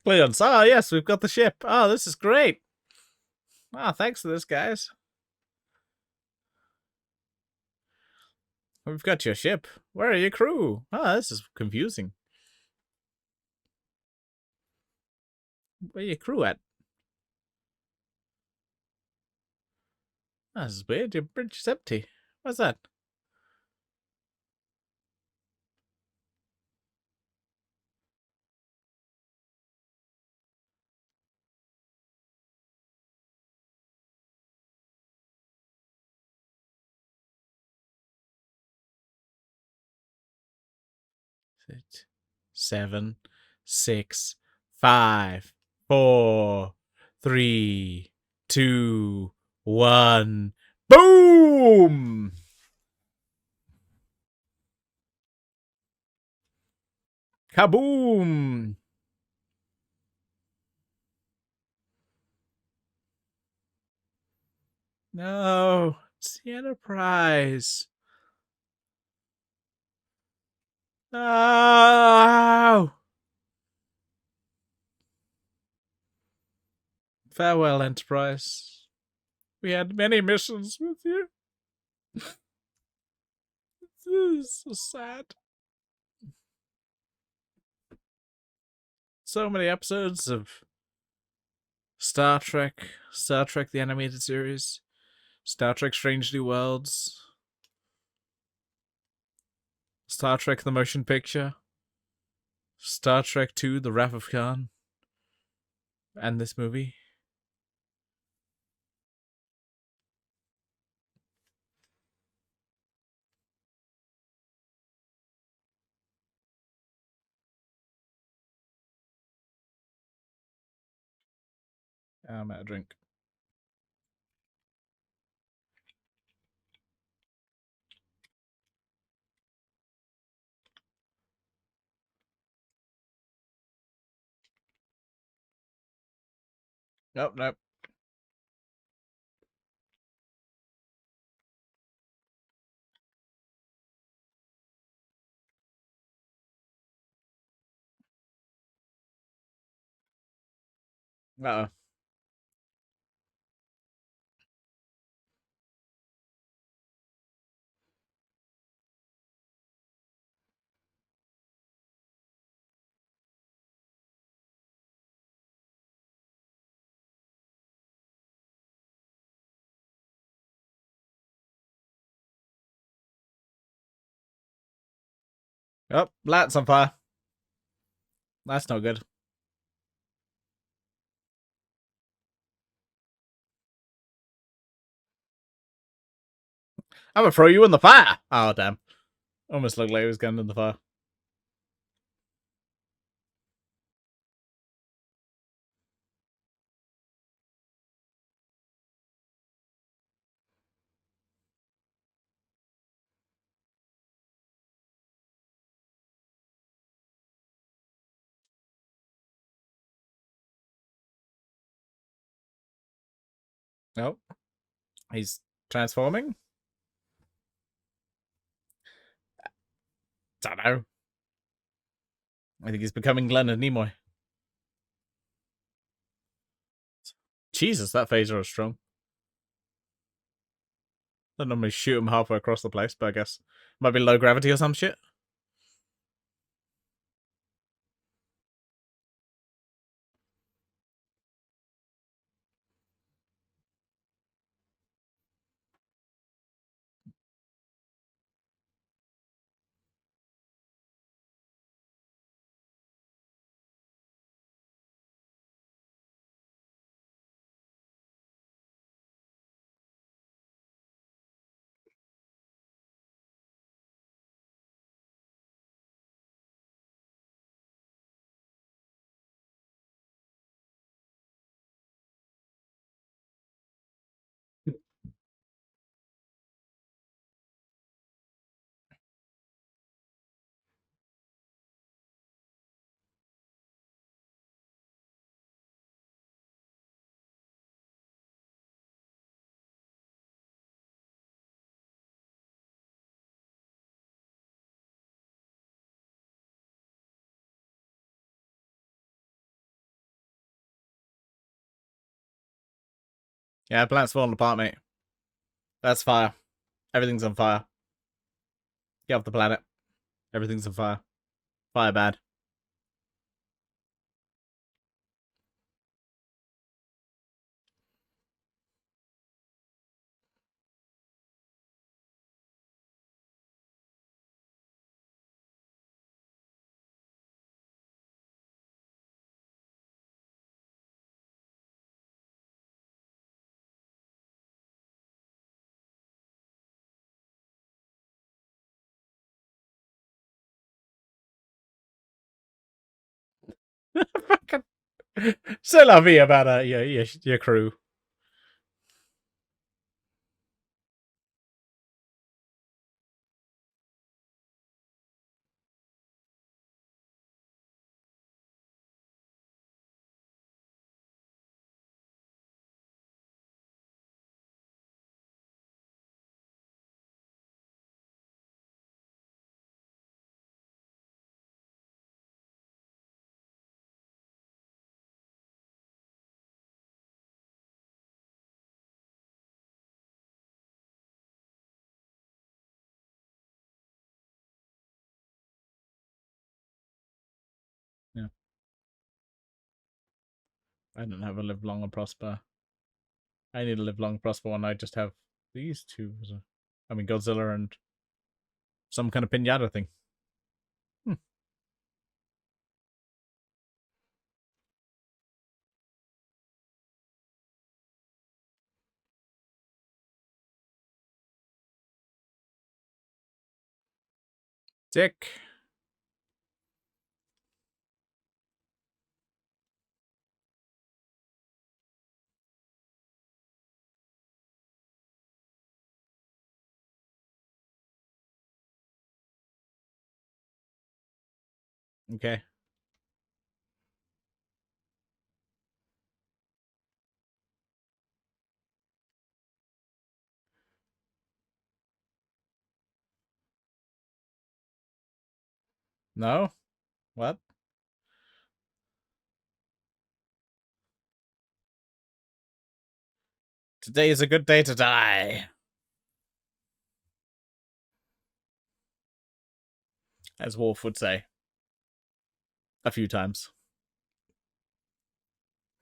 Cleons, ah, yes, we've got the ship. Oh, this is great. Ah, thanks for this, guys. We've got your ship. Where are your crew? Ah, this is confusing. Where your crew at? Ah, this is weird. Your bridge is empty. What's that? Six, 7, 6, 5, 4, 3, 2, 1. Boom! Kaboom! No, it's the Enterprise. No! Farewell, Enterprise. We had many missions with you. This is so sad. So many episodes of Star Trek, Star Trek the Animated Series, Star Trek Strange New Worlds, Star Trek the Motion Picture, Star Trek 2 The Wrath of Khan, and this movie. I'm out of drink. Nope, nope. Uh-oh. Oh, light's on fire. That's not good. I'm gonna throw you in the fire. Oh, damn. Almost looked like he was going in the fire. Nope. He's transforming? Don't know. I think he's becoming Leonard Nimoy. Jesus, that phaser is strong. I don't normally shoot him halfway across the place, but I guess might be low gravity or some shit. Yeah, planet's falling apart, mate. That's fire. Everything's on fire. Get off the planet. Everything's on fire. Fire bad. C'est la vie about your crew. Yeah. I don't have a live long and prosper. I need to live long and prosper when I just have these two. I mean, Godzilla and some kind of pinata thing. Dick. Okay. No? What? Today is a good day to die. As Worf would say. A few times.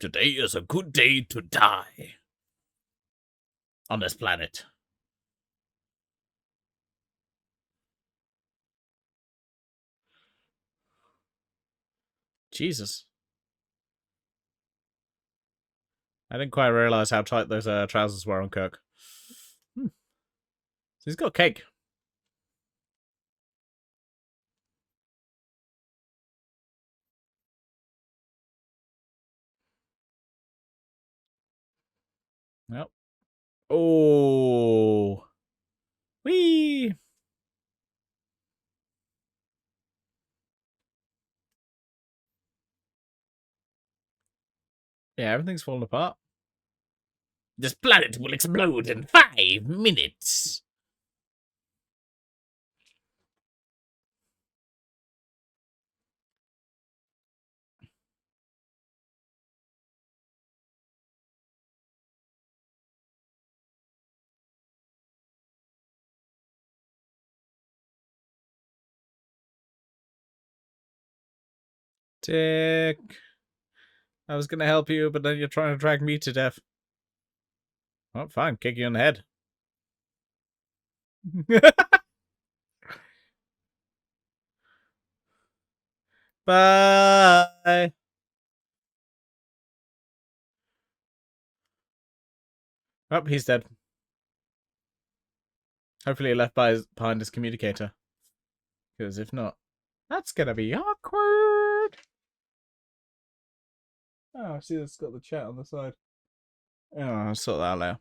Today is a good day to die. On this planet. Jesus. I didn't quite realize how tight those trousers were on Kirk. So he's got cake. Yep. Oh. Whee! Yeah, everything's falling apart. This planet will explode in 5 minutes. Dick. I was gonna help you, but then you're trying to drag me to death. Oh, fine. Kick you in the head. Bye. Oh, he's dead. Hopefully he left behind his communicator. Because if not, that's gonna be awkward. Oh, I see it's got the chat on the side. Oh, I'll sort that out later.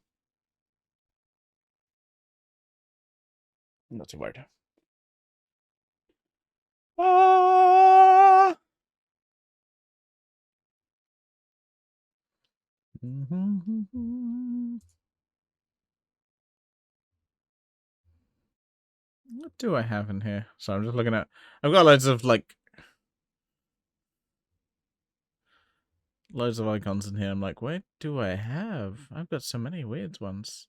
Not too worried. Ah! What do I have in here? So I'm just looking at. I've got loads of like loads of icons in here. I'm like, where do I have? I've got so many weird ones.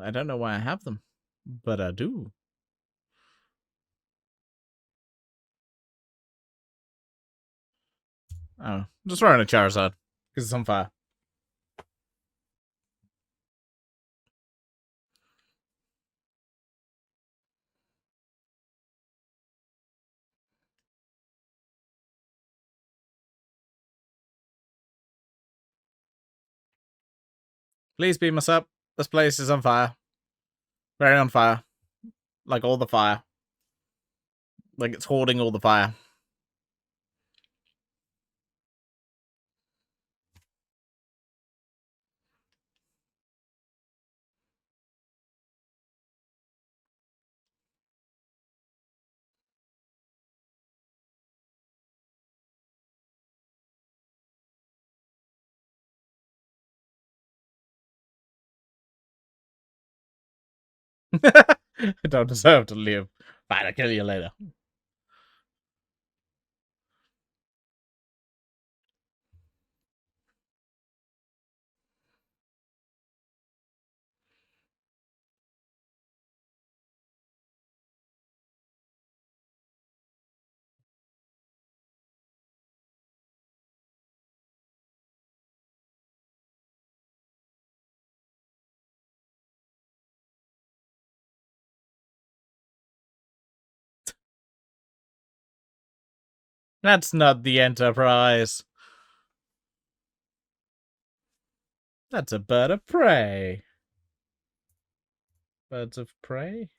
I don't know why I have them, but I do. Oh, I'm just throwing a Charizard because it's on fire. Please beam us up. This place is on fire. Very on fire. Like all the fire. Like it's hoarding all the fire. I don't deserve to live. Fine, I'll kill you later. That's not the Enterprise. That's a bird of prey. Birds of prey?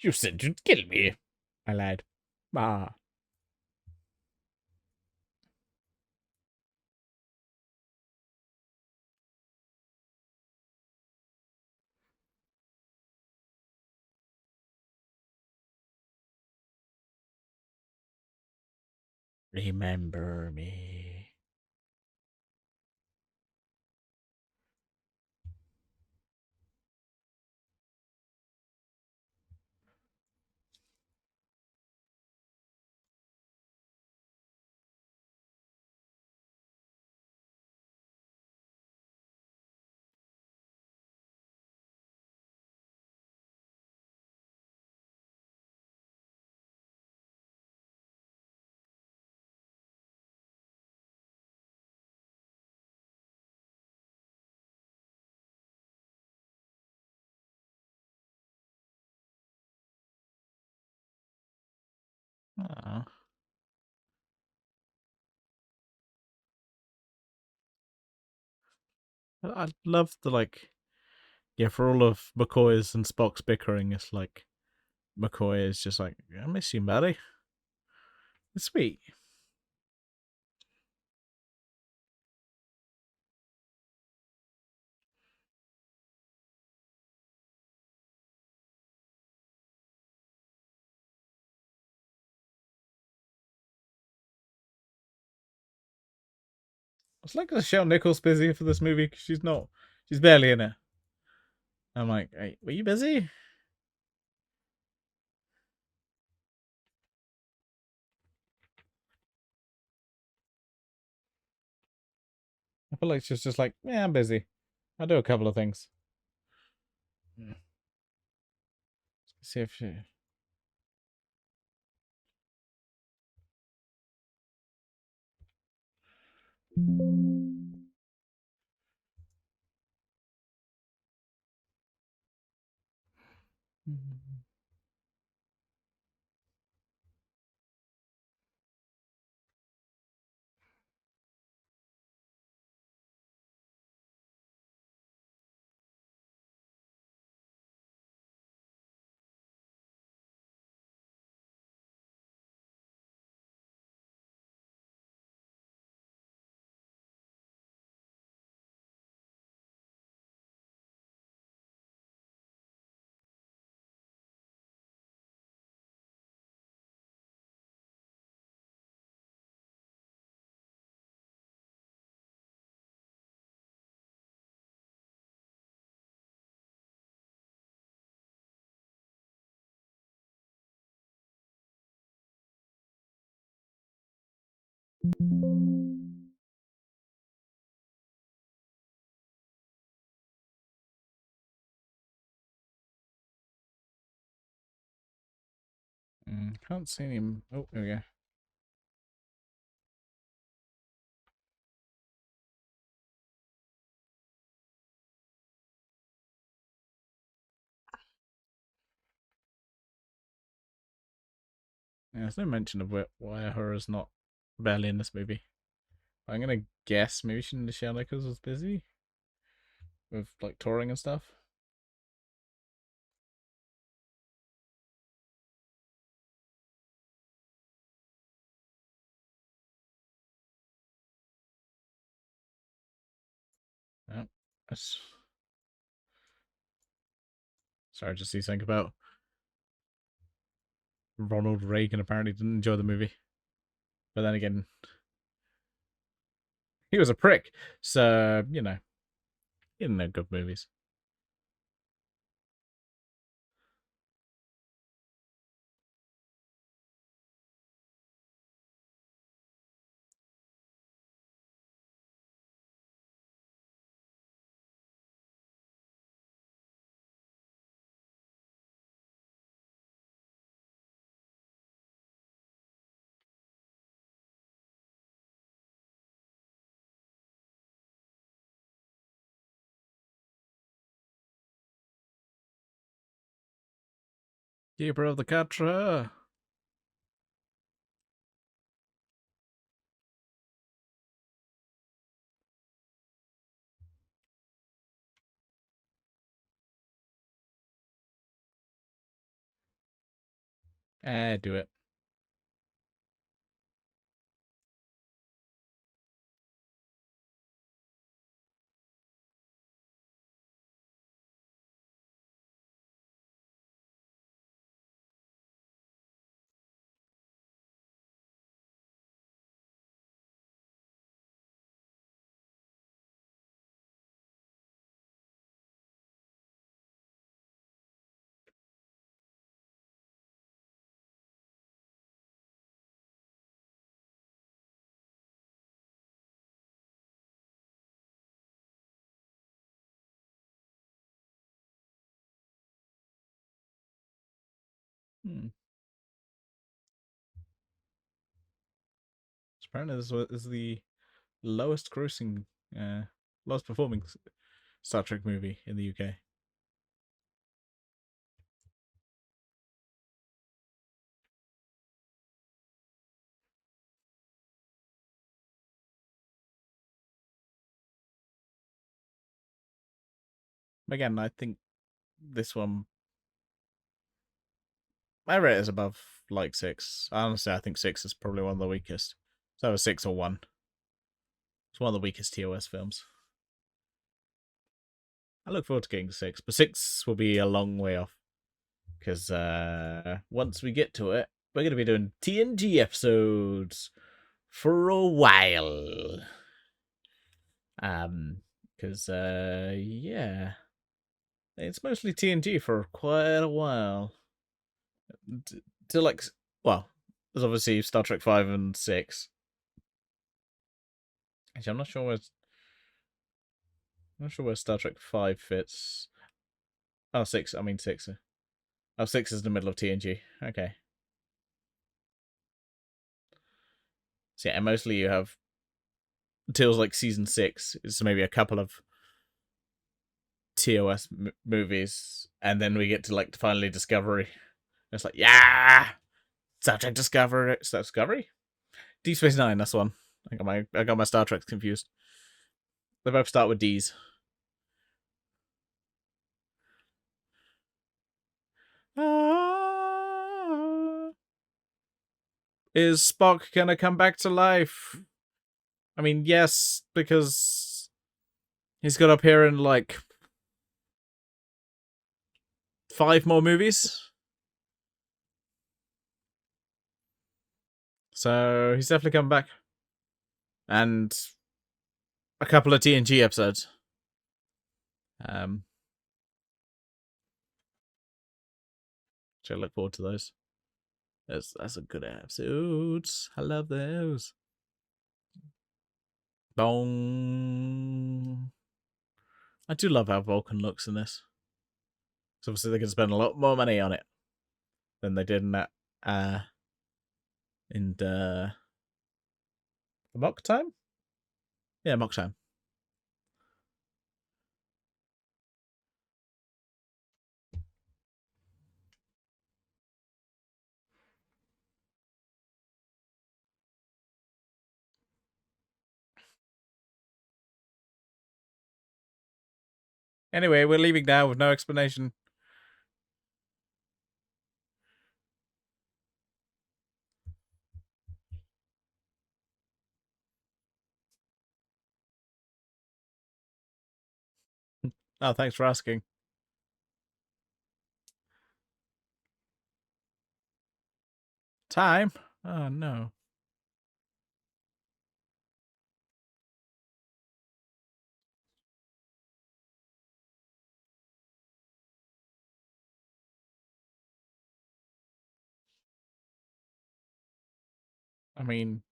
You said you'd kill me. I lied. Ah. Remember me. Oh. I love the, like, yeah, for all of McCoy's and Spock's bickering, it's like, McCoy is just like, I miss you, buddy. It's sweet. It's like Michelle Nichols busy for this movie. She's not. She's barely in it. I'm like, hey, were you busy? I feel like she's just like, yeah, I'm busy. I'll do a couple of things. See if she. Can't see him. Oh, there we go. Yeah, there's no mention of why Ahura's not barely in this movie. I'm gonna guess maybe Shanikas was busy with like touring and stuff. Oh, that's... Sorry, just see something about Ronald Reagan apparently didn't enjoy the movie. But then again, he was a prick. So, you know, he didn't know good movies. Keeper of the Catra. Do it. Apparently, this is the lowest grossing, lowest performing Star Trek movie in the UK. Again, I think this one, I rate it as above like 6. Honestly, I think 6 is probably one of the weakest. So a 6 or 1. It's one of the weakest TOS films. I look forward to getting to 6, but 6 will be a long way off. Because once we get to it, we're going to be doing TNG episodes for a while. Because, yeah. It's mostly TNG for quite a while. To like, well, there's obviously Star Trek 5 and 6. Actually, I'm not sure where Star Trek 5 fits. Oh, 6. I mean 6. Oh, 6 is the middle of TNG. Okay. So yeah, mostly you have until like season 6. It's maybe a couple of TOS movies, and then we get to like finally Discovery. And it's like, yeah, Star Trek Discovery. Star Discovery? Deep Space Nine. That's one. I got my Star Treks confused. They both start with D's. Is Spock gonna come back to life? I mean, yes, because he's got to appear in like 5 more movies. So he's definitely coming back. And a couple of TNG episodes. So I look forward to those. That's a good episodes. I love those. Bong. I do love how Vulcan looks in this. So obviously they can spend a lot more money on it than they did in that in the mock time. Yeah, mock time. Anyway, we're leaving now with no explanation. Oh, thanks for asking. Time? Oh, no. I mean,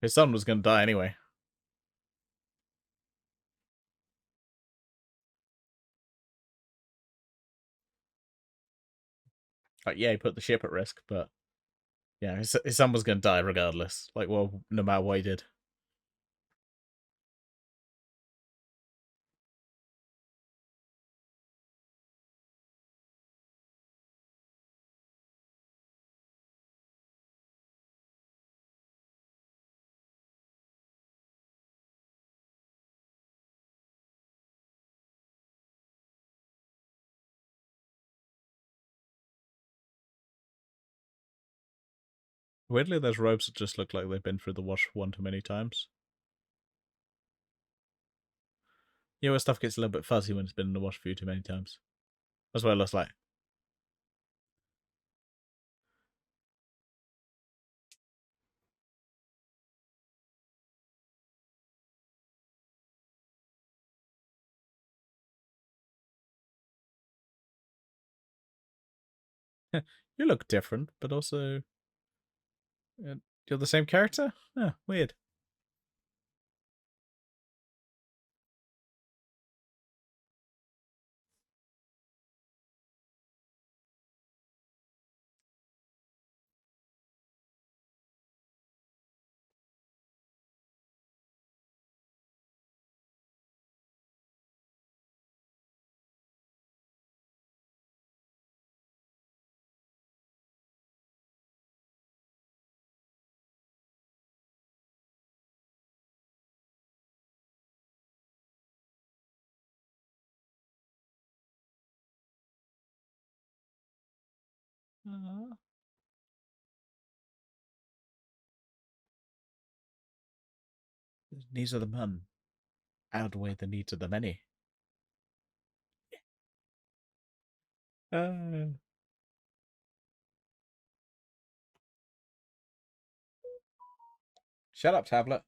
his son was going to die anyway. Like, yeah, he put the ship at risk, but yeah, his son was going to die regardless. Like, well, no matter what he did. Weirdly, those robes just look like they've been through the wash one too many times. You know, where stuff gets a little bit fuzzy when it's been in the wash a few too many times. That's what it looks like. You look different, but also you're the same character? Oh, weird. The needs of the man outweigh the needs of the many. Shut up, tablet.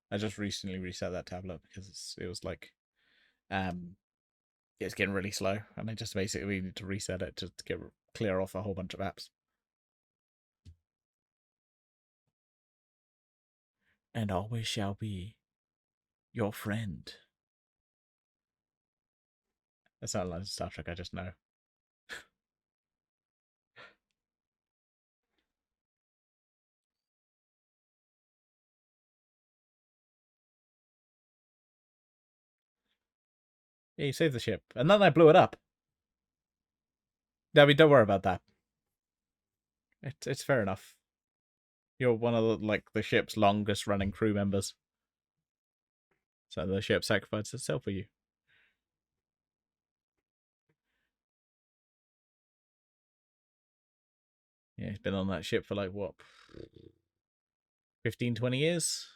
I just recently reset that tablet because it was like, it's getting really slow, and I just basically need to reset it to get clear off a whole bunch of apps. And always shall be your friend. That's not like Star Trek. I just know. Yeah, you saved the ship, and then I blew it up. I mean, don't worry about that. It's fair enough. You're one of the ship's longest running crew members, so the ship sacrificed itself for you. Yeah, he's been on that ship for like what, 15, 20 years.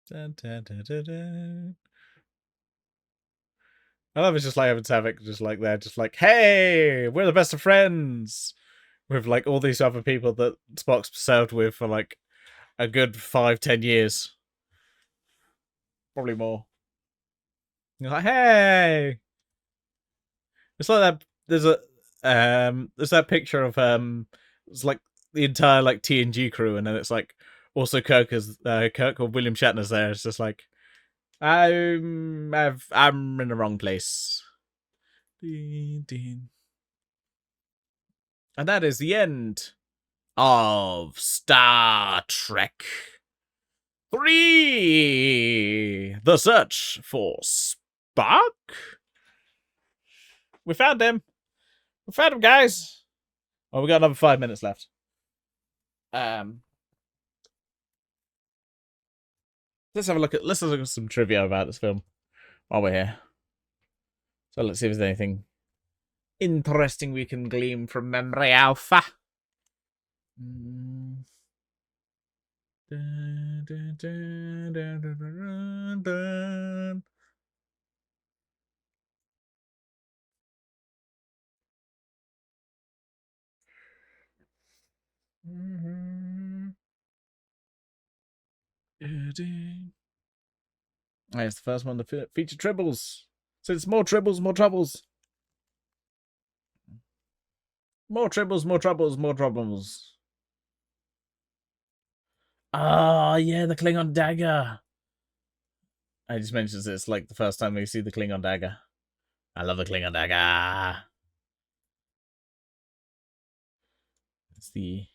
Dun, dun, dun, dun, dun. I love it's just like having Savick just like there, just like, hey, we're the best of friends with like all these other people that Spock's served with for like a good 5-10 years. Probably more. You're like, hey, it's like that. There's that picture of it's like the entire like TNG crew, and then it's like also Kirk or William Shatner's there. It's just like I'm in the wrong place. And that is the end of Star Trek 3: The Search for Spock. We found him. We found him, guys. Oh, we got another 5 minutes left. Let's look at some trivia about this film while we're here. So let's see if there's anything interesting we can glean from Memory Alpha. It's the first one to feature tribbles. So it's more tribbles, more troubles. More tribbles, more troubles, more troubles. Ah, yeah, the Klingon dagger. I just mentioned it's like the first time we see the Klingon dagger. I love the Klingon dagger. It's the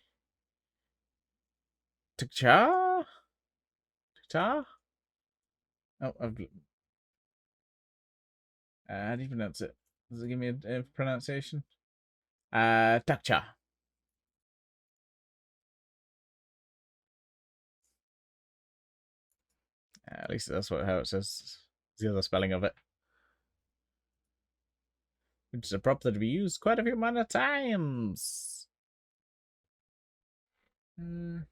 T'Char? T'Char? Oh, how do you pronounce it? Does it give me a pronunciation? T'Char. At least that's how it says. The other spelling of it. Which is a prop that we used quite a few amount of times. Oh.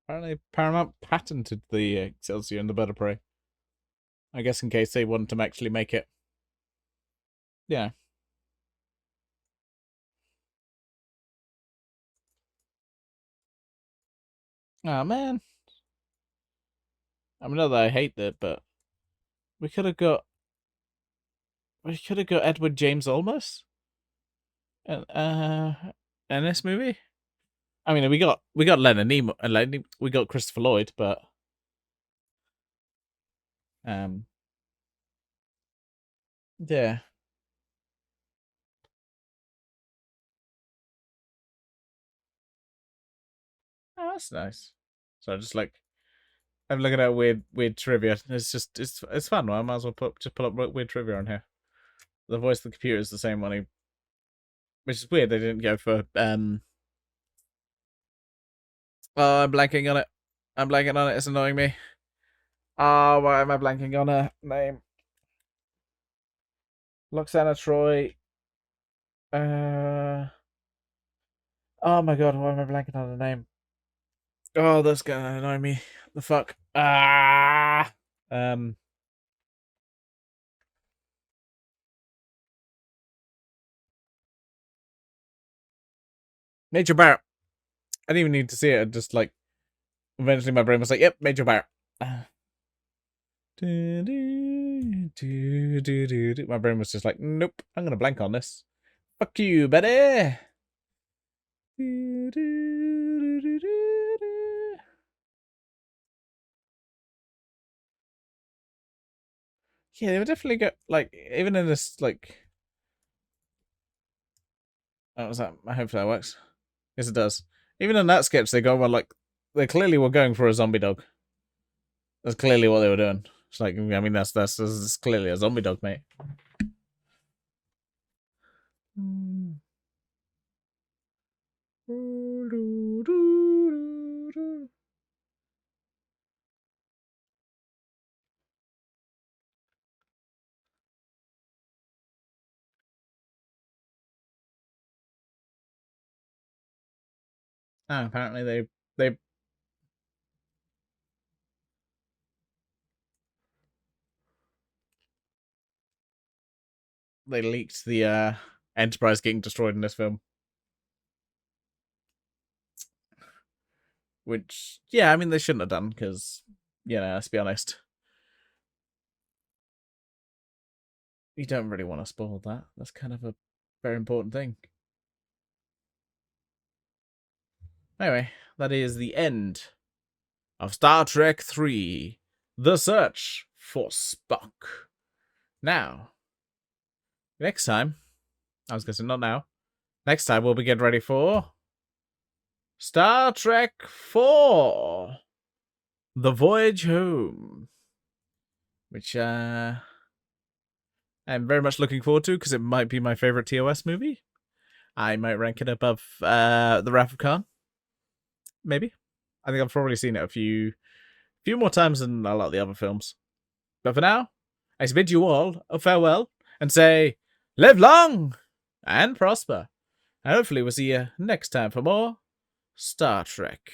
Apparently, Paramount patented the Excelsior and the Bird of Prey. I guess in case they wanted to actually make it. Yeah. Oh man. I mean, not that I hate that, but we could have got Edward James Olmos in this movie. I mean, we got Leonard Nimoy and we got Christopher Lloyd, but yeah. Oh, that's nice. So just like I'm looking at weird trivia. It's fun. I might as well pull up weird trivia on here. The voice of the computer is the same one, which is weird. They didn't go for Oh, I'm blanking on it. It's annoying me. Oh, why am I blanking on her name? Loxana Troy. Oh my god, why am I blanking on her name? Oh, that's gonna annoy me. The fuck. Ah. Major Barrett. I didn't even need to see it. I just like eventually my brain was like, "Yep, Major Barrett." My brain was just like, "Nope, I'm gonna blank on this." Fuck you, buddy. Yeah, they would definitely get like even in this like. Oh, was that? I hope that works. Yes, it does. Even in that sketch, they go well. Like they clearly were going for a zombie dog. That's clearly what they were doing. It's like I mean that's clearly a zombie dog, mate. Oh, apparently they leaked the Enterprise getting destroyed in this film. Which, yeah, I mean, they shouldn't have done, because, let's be honest. You don't really want to spoil that. That's kind of a very important thing. Anyway, that is the end of Star Trek 3, The Search for Spock. Now, next time, I was going to say not now, next time we'll be getting ready for Star Trek 4, The Voyage Home, which I'm very much looking forward to, because it might be my favorite TOS movie. I might rank it above The Wrath of Khan. Maybe. I think I've probably seen it a few more times than a lot of the other films. But for now, I bid you all a farewell and say, live long and prosper. And hopefully we'll see you next time for more Star Trek.